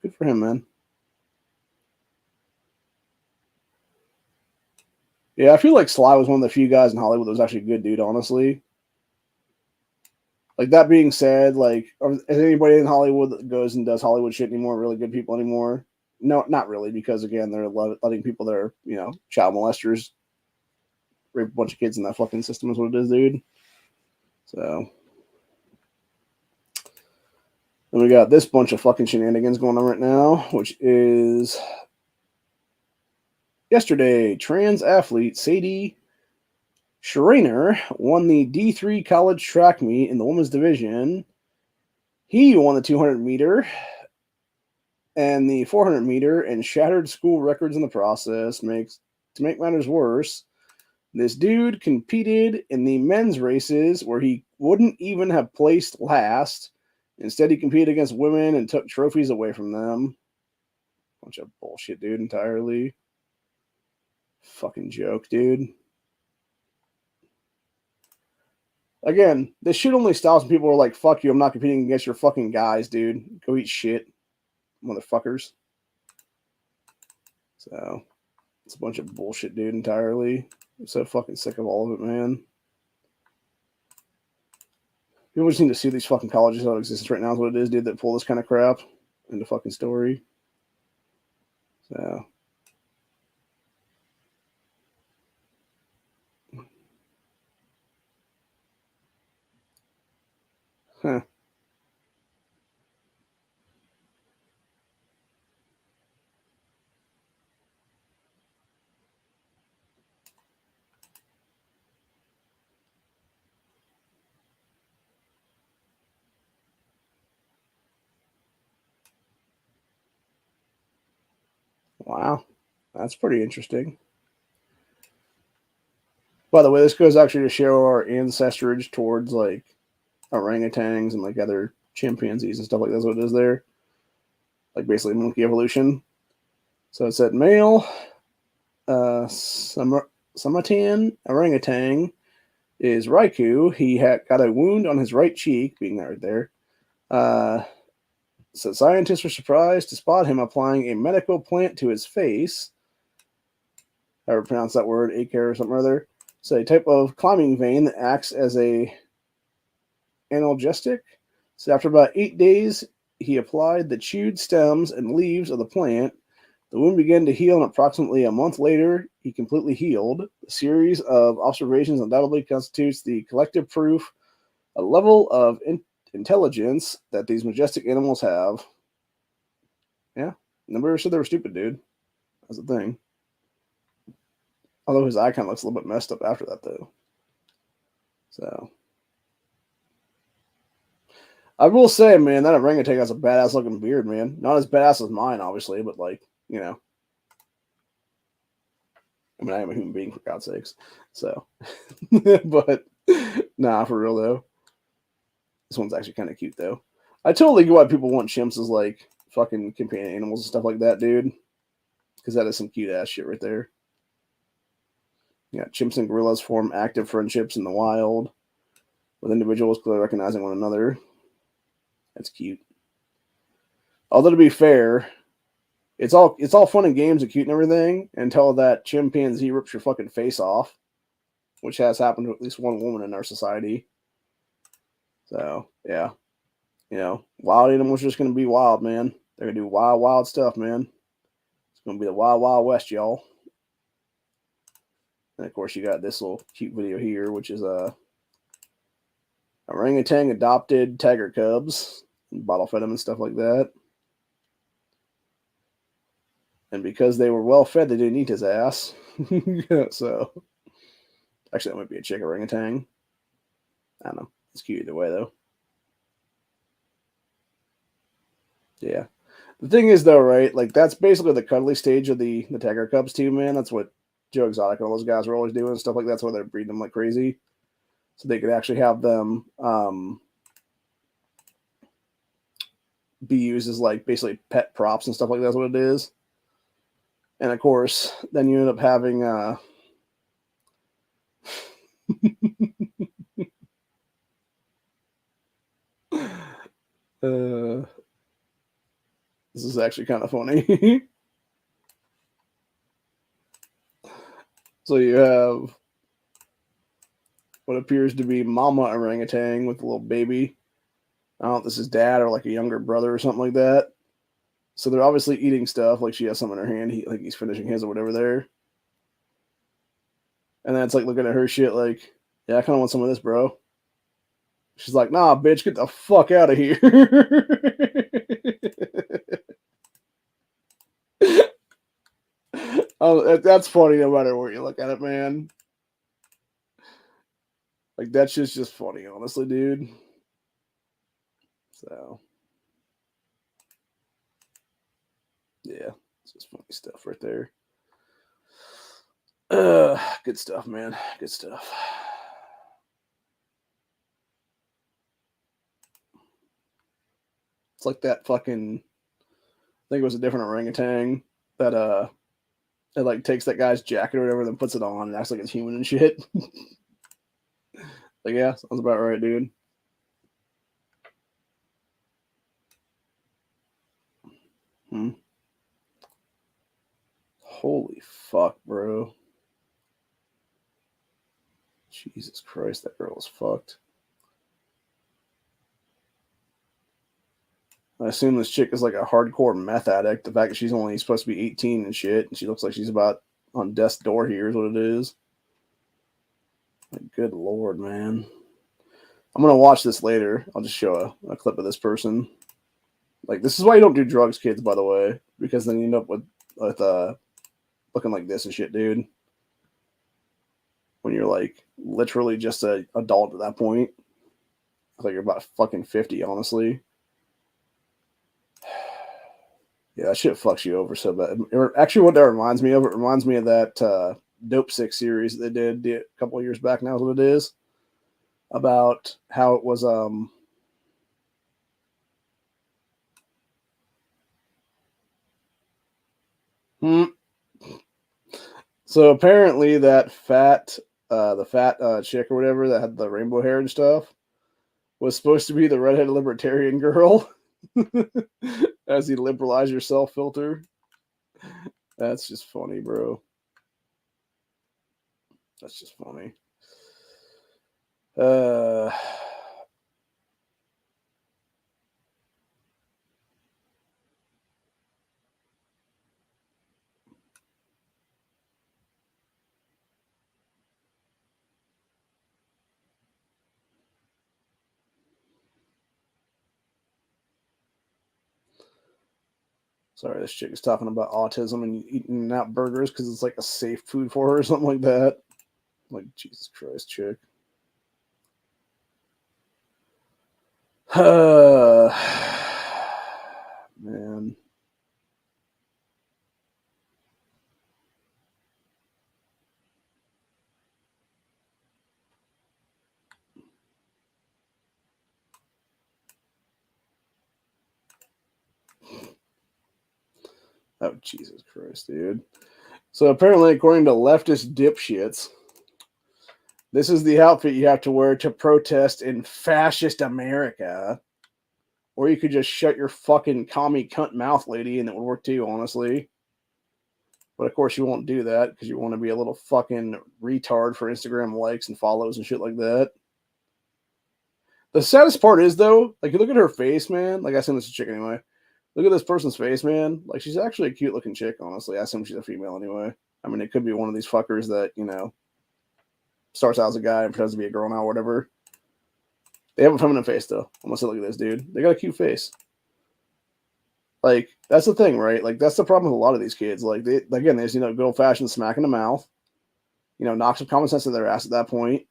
Good for him, man. Yeah, I feel like Sly was one of the few guys in Hollywood that was actually a good dude, honestly. Like, that being said, like, is anybody in Hollywood that goes and does Hollywood shit anymore really good people anymore? No, not really, because, again, they're letting people that are, child molesters rape a bunch of kids in that fucking system is what it is, dude. So, then we got this bunch of fucking shenanigans going on right now, which is yesterday, trans athlete Sadie Schreiner won the D3 college track meet in the women's division. He won the 200 meter and the 400 meter and shattered school records in the process. To make matters worse, this dude competed in the men's races where he wouldn't even have placed last. Instead, he competed against women and took trophies away from them. Bunch of bullshit, dude, entirely. Fucking joke, dude. Again, this shit only stops when people are like, fuck you, I'm not competing against your fucking guys, dude. Go eat shit, motherfuckers. So, it's a bunch of bullshit, dude, entirely. I'm so fucking sick of all of it, man. People just need to see these fucking colleges out of existence right now is what it is, dude, that pull this kind of crap into fucking story. So. Huh. Wow. That's pretty interesting. By the way, this goes actually to show our ancestrage towards like orangutans and like other chimpanzees and stuff like that's what it is there. Like basically monkey evolution. So it said male Samatan orangutan is Raikou. He had got a wound on his right cheek, being that right there. So scientists were surprised to spot him applying a medical plant to his face. However pronounce that word, acre or something or other. So a type of climbing vein that acts as a analgesic. So after about 8 days, he applied the chewed stems and leaves of the plant. The wound began to heal, and approximately a month later, he completely healed. The series of observations undoubtedly constitutes the collective proof, a level of intelligence that these majestic animals have. Yeah, nobody said they were stupid, dude. That's the thing. Although his eye kind of looks a little bit messed up after that, though. So, I will say, man, that orangutan has a badass looking beard, man. Not as badass as mine, obviously, but like, you know. I mean, I am a human being, for God's sakes. So, but, nah, for real, though. This one's actually kind of cute, though. I totally get why people want chimps as, like, fucking companion animals and stuff like that, dude. Because that is some cute ass shit right there. Yeah, chimps and gorillas form active friendships in the wild, with individuals clearly recognizing one another. That's cute. Although, to be fair, it's all fun and games and cute and everything until that chimpanzee rips your fucking face off, which has happened to at least one woman in our society. So, yeah. You know, wild animals are just going to be wild, man. They're going to do wild, wild stuff, man. It's going to be the wild, wild west, y'all. And, of course, you got this little cute video here, which is orangutan adopted tiger cubs, bottle fed them and stuff like that. And because they were well fed, they didn't eat his ass. So, actually, that might be a chick orangutan. I don't know. It's cute either way, though. Yeah. The thing is, though, right? Like, that's basically the cuddly stage of the tiger cubs, too, man. That's what Joe Exotic and all those guys were always doing and stuff like that. That's why they're breeding them like crazy. So they could actually have them be used as, like, basically pet props and stuff like that. That's what it is. And, of course, then you end up having... this is actually kind of funny. So you have what appears to be Mama orangutan with a little baby. I don't know if this is dad or like a younger brother or something like that. So they're obviously eating stuff. Like she has something in her hand. Like he's finishing his or whatever there. And then it's like looking at her shit like, yeah, I kind of want some of this, bro. She's like, nah, bitch, get the fuck out of here. Oh, that's funny no matter where you look at it, man. Like, that's just funny, honestly, dude. So, yeah, it's just funny stuff right there. Good stuff, man. Good stuff. It's like that fucking, I think it was a different orangutan that it like takes that guy's jacket or whatever, then puts it on and acts like it's human and shit. Like, yeah, sounds about right, dude. Holy fuck, bro. Jesus Christ, that girl is fucked. I assume this chick is like a hardcore meth addict. The fact that she's only supposed to be 18 and shit, and she looks like she's about on death's door here is what it is. Like, good lord, man. I'm going to watch this later. I'll just show a clip of this person. Like, this is why you don't do drugs, kids, by the way. Because then you end up with looking like this and shit, dude. When you're, like, literally just an adult at that point. Like, you're about fucking 50, honestly. Yeah, that shit fucks you over so bad. Actually, what that reminds me of, it reminds me of that Dope Sick series that they did a couple of years back now is what it is. About how it was So apparently that fat the fat chick or whatever that had the rainbow hair and stuff, was supposed to be the redheaded libertarian girl as the liberalize yourself filter. That's just funny, bro. That's just funny. Sorry, this chick is talking about autism and eating out burgers because it's like a safe food for her or something like that. Like, Jesus Christ, chick. Man. Oh, Jesus Christ, dude. So apparently, according to leftist dipshits, this is the outfit you have to wear to protest in fascist America. Or you could just shut your fucking commie cunt mouth, lady, and it would work too, honestly. But of course, you won't do that because you want to be a little fucking retard for Instagram likes and follows and shit like that. The saddest part is, though, like, you look at her face, man. Like, I assume this is a chick anyway. Look at this person's face, man. Like, she's actually a cute looking chick, honestly. I assume she's a female anyway. I mean, it could be one of these fuckers that, you know, starts out as a guy and pretends to be a girl now or whatever. They have a feminine face, though. I'm gonna say, look at this, dude. They got a cute face. Like, that's the thing, right? Like, that's the problem with a lot of these kids. Like, they just, you know, good old fashioned smack in the mouth. You know, knock some common sense in their ass at that point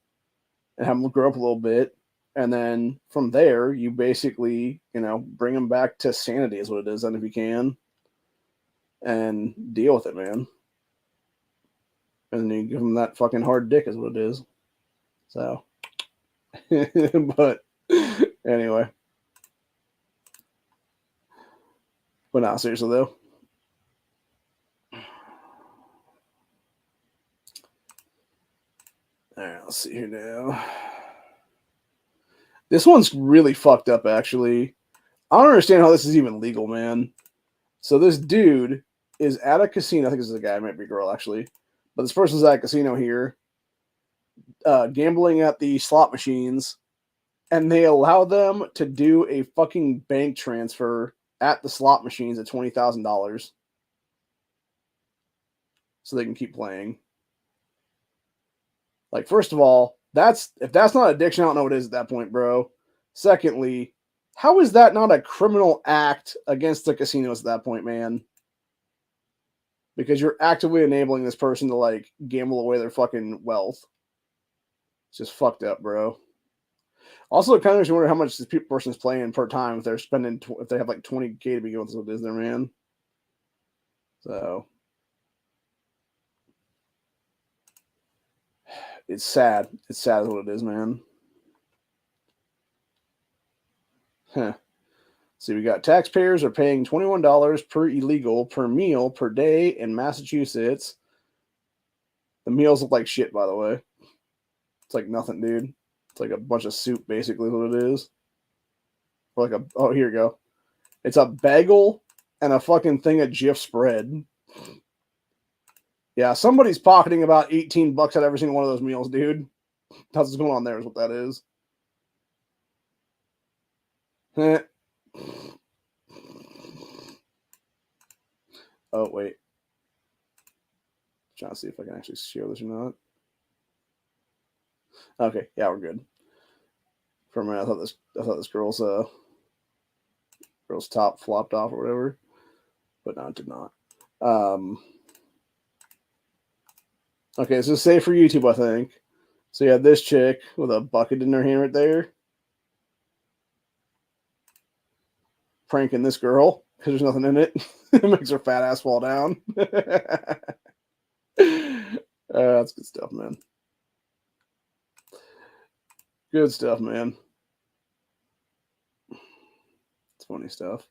and have them grow up a little bit. And then from there, you basically, you know, bring them back to sanity is what it is, then if you can. And deal with it, man. And then you give them that fucking hard dick is what it is. So, but anyway. But not seriously, though. All right, let's see here now. This one's really fucked up, actually. I don't understand how this is even legal, man. So this dude is at a casino. I think this is a guy, might be a girl, actually. But this person's at a casino here, gambling at the slot machines, and they allow them to do a fucking bank transfer at the slot machines at $20,000 so they can keep playing. Like, first of all, if that's not addiction, I don't know what is at that point, bro. Secondly, how is that not a criminal act against the casinos at that point, man? Because you're actively enabling this person to, like, gamble away their fucking wealth. It's just fucked up, bro. Also, it kind of makes you wonder how much this person's playing per time if they're spending, if they have like 20K to begin with, what it is there, man. So, it's sad. It's sad is what it is, man. Huh. See, we got taxpayers are paying $21 per illegal per meal per day in Massachusetts. The meals look like shit, by the way. It's like nothing, dude. It's like a bunch of soup, basically, what it is. Or like oh, here you go. It's a bagel and a fucking thing of Jif spread. Yeah, somebody's pocketing about $18 out of every single one of those meals, dude. That's what's going on there, is what that is. Oh, wait. Trying to see if I can actually share this or not. Okay, yeah, we're good. For a minute, I thought this girl's top flopped off or whatever, but no, it did not. Okay, so safe for YouTube, I think. So you have this chick with a bucket in her hand right there, pranking this girl because there's nothing in it. It makes her fat ass fall down. That's good stuff, man. Good stuff, man. It's funny stuff.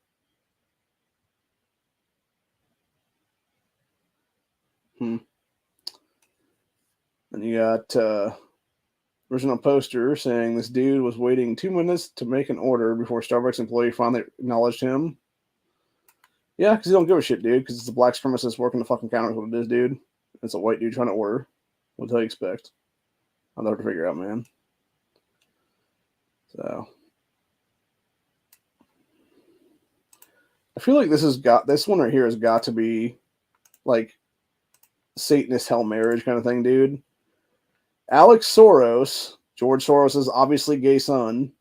And you got original poster saying this dude was waiting 2 minutes to make an order before Starbucks employee finally acknowledged him. Yeah, because he don't give a shit, dude, because it's a black supremacist working the fucking counter is what it is, dude. It's a white dude trying to order. What do you expect? I'll never figure out, man. So I feel like this one right here has got to be like Satanist hell marriage kind of thing, dude. Alex Soros, George Soros' obviously gay son,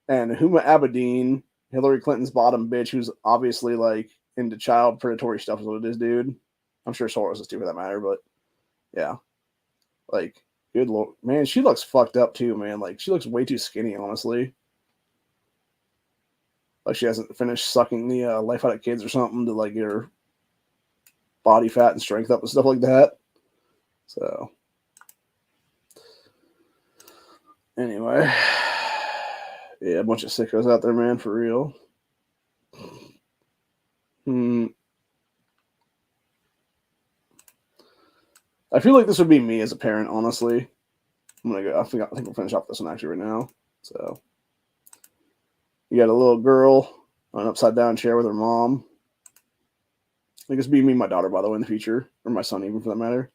and Huma Abedin, Hillary Clinton's bottom bitch, who's obviously like into child predatory stuff is what it is, dude. I'm sure Soros is too for that matter, but yeah. Like, good lord. Man, she looks fucked up too, man. Like, she looks way too skinny, honestly. Like she hasn't finished sucking the life out of kids or something to like get her body fat and strength up and stuff like that. So anyway, yeah, a bunch of sickos out there, man, for real. I feel like this would be me as a parent, honestly. I'm gonna go. I think we'll finish off this one actually right now. So you got a little girl on an upside down chair with her mom. I think it's be me and my daughter, by the way, in the future, or my son, even for that matter.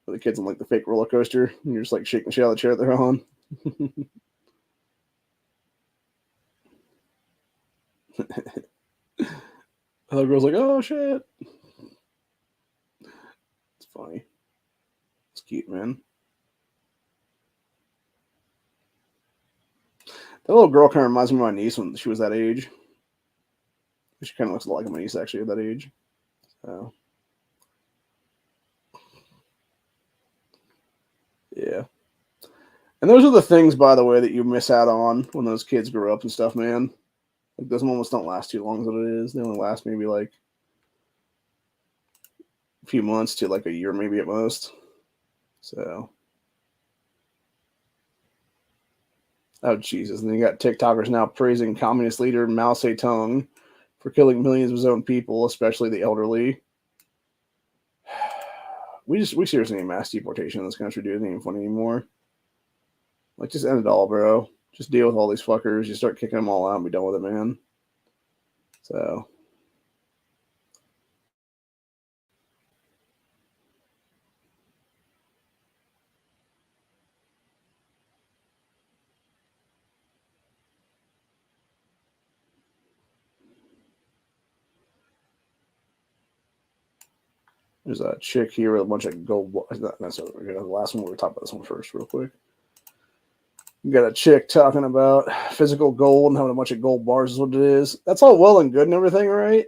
The kids on like the fake roller coaster, and you're just like shaking the shit out of the chair that they're on. The other girl's like, "Oh shit!" It's funny. It's cute, man. That little girl kind of reminds me of my niece when she was that age. She kind of looks a lot like my niece actually at that age. So yeah. And those are the things, by the way, that you miss out on when those kids grow up and stuff, man. Like those moments don't last too long as what it is. They only last maybe like a few months to like a year maybe at most. So oh Jesus. And then you got TikTokers now praising communist leader Mao Zedong for killing millions of his own people, especially the elderly. We seriously need mass deportation in this country, dude. It ain't even funny anymore. Like, just end it all, bro. Just deal with all these fuckers. You start kicking them all out and be done with it, man. So. There's a chick here with a bunch of gold. Not necessarily the last one. We're talking about this one first, real quick. You got a chick talking about physical gold and having a bunch of gold bars is what it is. That's all well and good and everything, right?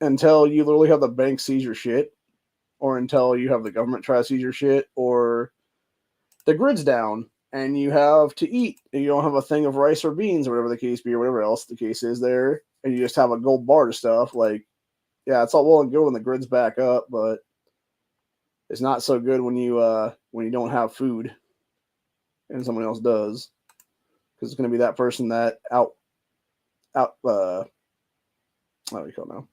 Until you literally have the bank seize your shit, or until you have the government try to seize your shit, or the grid's down and you have to eat and you don't have a thing of rice or beans or whatever the case be or whatever else the case is there, and you just have a gold bar to stuff. Like, yeah, it's all well and good when the grid's back up, but it's not so good when you don't have food and someone else does, because it's going to be that person that what do you call it now?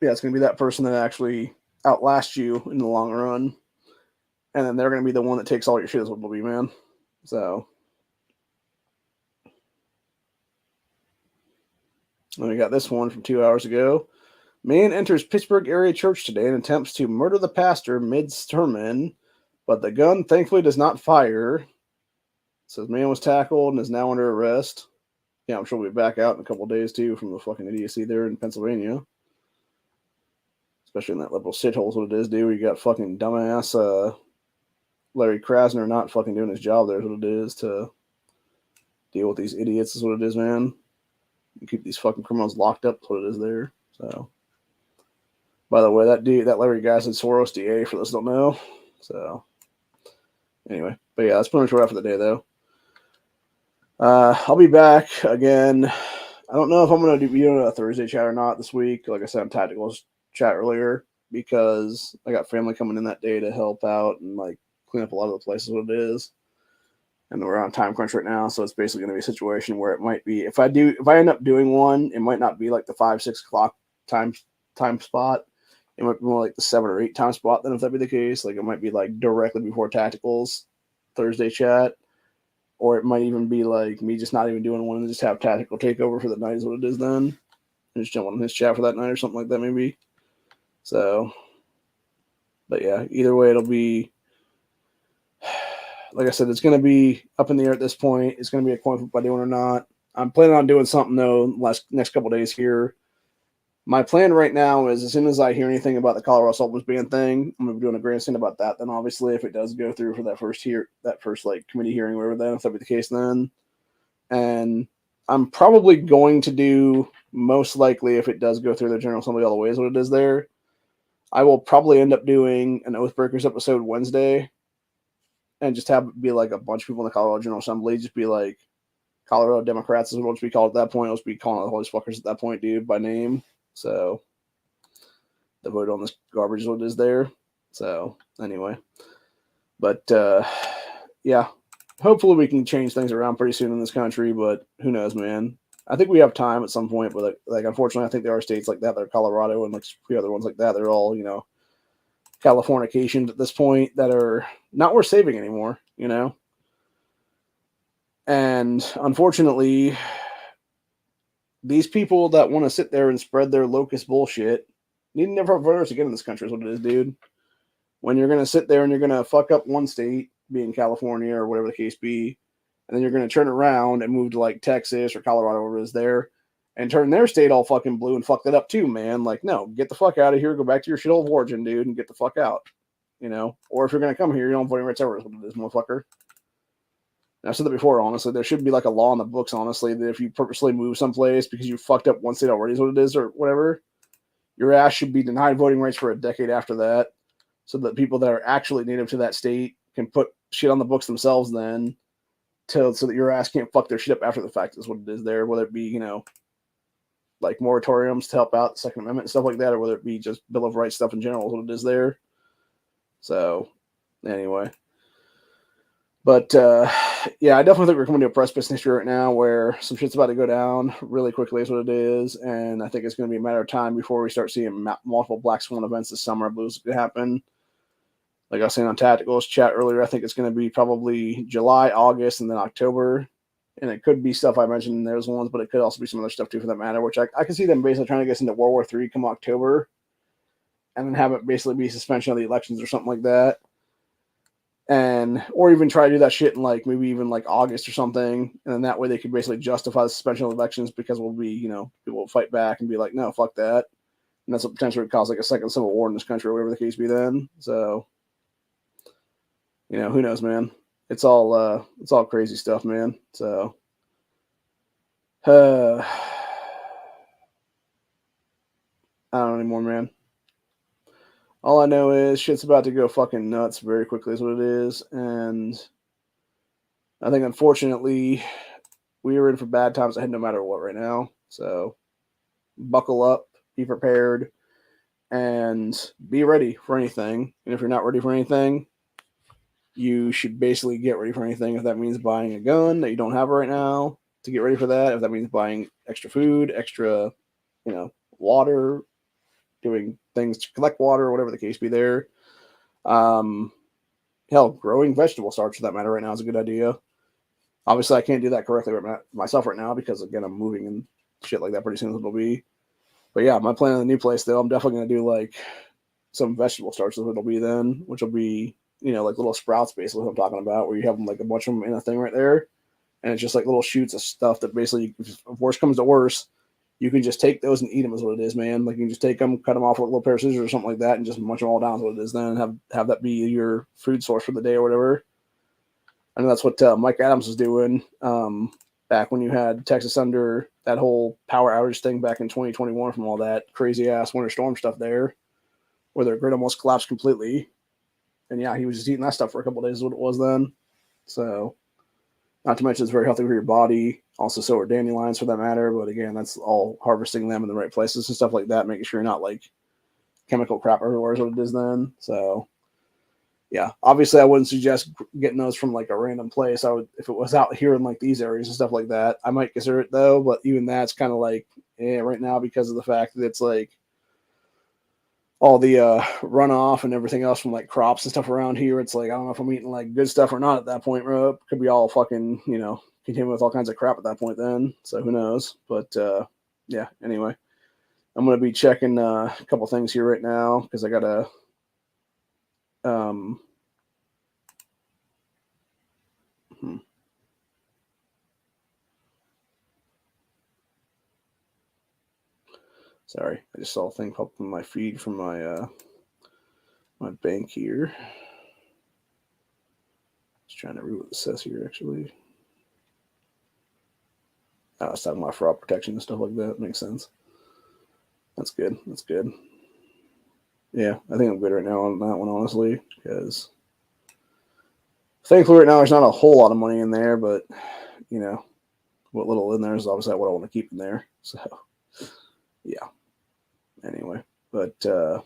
Yeah, it's going to be that person that actually outlasts you in the long run, and then they're going to be the one that takes all your shit, is what it'll be, man. So then we got this one from 2 hours ago. Man enters Pittsburgh area church today and attempts to murder the pastor mid-sermon, but the gun thankfully does not fire. It says man was tackled and is now under arrest. Yeah, I'm sure we'll be back out in a couple of days too from the fucking idiocy there in Pennsylvania. Especially in that liberal shithole is what it is, dude. You got fucking dumbass Larry Krasner not fucking doing his job there is what it is, to deal with these idiots is what it is, man. You keep these fucking criminals locked up is what it is there. So, by the way, that Larry guy said Soros DA for those who don't know. So, anyway, but yeah, that's pretty much what I have for the day, though. I'll be back again. I don't know if I'm going to be doing a Thursday chat or not this week. Like I said, I'm tactical chat earlier because I got family coming in that day to help out and like clean up a lot of the places what it is. And we're on time crunch right now, so it's basically going to be a situation where it might be if I end up doing one, it might not be like the 5-6 o'clock time spot. It might be more like the 7 or 8 time spot then if that be the case. Like it might be like directly before Tactical's Thursday chat. Or it might even be like me just not even doing one and just have Tactical take over for the night is what it is then. And just jump on his chat for that night or something like that maybe. So, but yeah, either way it'll be, like I said, it's going to be up in the air at this point. It's going to be a coin flip by doing or not. I'm planning on doing something though next couple days here. My plan right now is as soon as I hear anything about the Colorado Saltbush Band thing, I'm going to be doing a grandstand about that. Then obviously if it does go through for that first like committee hearing, whatever then, if that be the case then. And I'm probably going to do, most likely if it does go through the General Assembly all the way is what it is there, I will probably end up doing an Oathbreakers episode Wednesday and just have it be like a bunch of people in the Colorado General Assembly, just be like Colorado Democrats is what it'll be called at that point. It'll just be calling all these fuckers at that point, dude, by name. So the vote on this garbage is what it is there. So anyway, but yeah, hopefully we can change things around pretty soon in this country, but who knows, man. I think we have time at some point, but like unfortunately, I think there are states like that are Colorado and like a few other ones like that. They're all, Californications at this point that are not worth saving anymore, And unfortunately, these people that want to sit there and spread their locust bullshit need to never have voters again in this country is what it is, dude. When you're going to sit there and you're going to fuck up one state, being California or whatever the case be, and then you're going to turn around and move to like Texas or Colorado, whatever it is there, and turn their state all fucking blue and fuck that up too, man. Like, no, get the fuck out of here. Go back to your shithole of origin, dude, and get the fuck out. Or if you're going to come here, you don't have voting rights ever is what it is, motherfucker. And I've said that before, honestly. There should be like a law in the books, honestly, that if you purposely move someplace because you fucked up one state already is what it is or whatever, your ass should be denied voting rights for a decade after that so that people that are actually native to that state can put shit on the books themselves then so that your ass can't fuck their shit up after the fact is what it is there, whether it be, like moratoriums to help out the Second Amendment and stuff like that, or whether it be just Bill of Rights stuff in general is what it is there. So, anyway. But, yeah, I definitely think we're coming to a precipice history right now where some shit's about to go down really quickly is what it is, and I think it's going to be a matter of time before we start seeing multiple Black Swan events this summer, I believe it's going to happen. Like I was saying on Tactical's chat earlier, I think it's going to be probably July, August, and then October. And it could be stuff I mentioned in those ones, but it could also be some other stuff too for that matter, which I can see them basically trying to get us into World War III come October and then have it basically be suspension of the elections or something like that. Or even try to do that shit in like maybe even like August or something. And then that way they could basically justify the suspension of elections because we'll be, people will fight back and be like, no, fuck that. And that's what potentially would cause like a second civil war in this country or whatever the case be then. So, who knows, man. It's all crazy stuff, man. So, I don't know anymore, man. All I know is shit's about to go fucking nuts very quickly is what it is. And I think, unfortunately, we are in for bad times ahead no matter what right now. So buckle up, be prepared, and be ready for anything. And if you're not ready for anything, you should basically get ready for anything. If that means buying a gun that you don't have right now to get ready for that, if that means buying extra food, extra, water, doing things to collect water, whatever the case be there. Hell, growing vegetable starch for that matter right now is a good idea. Obviously, I can't do that correctly myself right now because, again, I'm moving and shit like that pretty soon as it'll be. But yeah, my plan in the new place, though, I'm definitely going to do like some vegetable starch as it'll be then, which will be, like little sprouts, basically, what I'm talking about, where you have them like a bunch of them in a thing right there. And it's just like little shoots of stuff that basically, if worse comes to worse, you can just take those and eat them is what it is, man. Like you can just take them, cut them off with a little pair of scissors or something like that and just munch them all down is what it is then and have that be your food source for the day or whatever. I know that's what Mike Adams was doing back when you had Texas under that whole power outage thing back in 2021 from all that crazy-ass winter storm stuff there where their grid almost collapsed completely. And, yeah, he was just eating that stuff for a couple of days is what it was then. So, not to mention it's very healthy for your body. Also, so are dandelions for that matter. But, again, that's all harvesting them in the right places and stuff like that, making sure you're not, like, chemical crap everywhere is what it is then. So, yeah, obviously I wouldn't suggest getting those from like a random place. I would, if it was out here in like these areas and stuff like that, I might consider it though. But even that's kind of like, right now because of the fact that it's like all the runoff and everything else from like crops and stuff around here. It's like I don't know if I'm eating like good stuff or not at that point, bro. Could be all fucking, you know, continue with all kinds of crap at that point then. So who knows? But yeah, anyway. I'm gonna be checking a couple things here right now because I gotta sorry, I just saw a thing pop up in my feed from my my bank here. Just trying to read what it says here actually. I was talking about fraud protection and stuff like that. Makes sense. That's good. That's good. Yeah, I think I'm good right now on that one, honestly, because thankfully right now there's not a whole lot of money in there, but you know, what little in there is obviously what I want to keep in there. So yeah. Anyway, but yeah,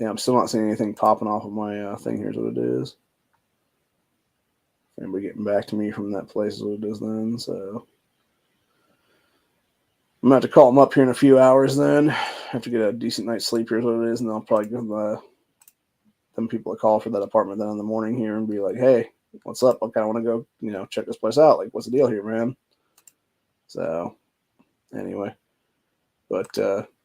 I'm still not seeing anything popping off of my thing. Here's what it is. Anybody getting back to me from that place is what it is then. So I'm gonna have to call them up here in a few hours. Then have to get a decent night's sleep. Here's what it is, and I'll probably give them people a call for that apartment then in the morning here and be like, "Hey, what's up? I kind of want to go, you know, check this place out. Like, what's the deal here, man?" So anyway, but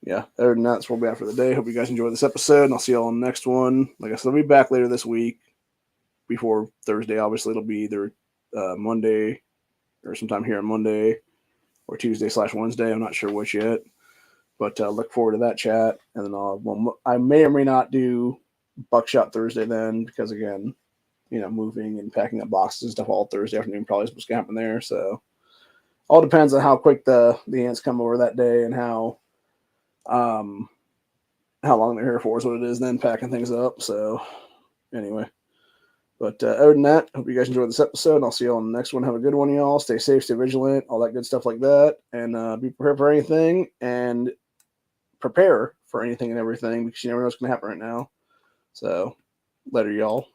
yeah, other than that, that's what we'll be at for the day. Hope you guys enjoyed this episode, and I'll see y'all on the next one. Like I said, I'll be back later this week before Thursday. Obviously, it'll be either Monday or sometime here on Monday or Tuesday/Wednesday. I'm not sure which yet, but look forward to that chat. And then I may or may not do Buckshot Thursday then, because again, you know, moving and packing up boxes and stuff all Thursday afternoon probably is what's going to happen there. So all depends on how quick the ants come over that day and how long they're here for is what it is, then packing things up. So anyway, but other than that, hope you guys enjoyed this episode, and I'll see you on the next one. Have a good one, y'all. Stay safe, stay vigilant, all that good stuff like that, and be prepared for anything, and prepare for anything and everything, because you never know what's going to happen right now. So later, y'all.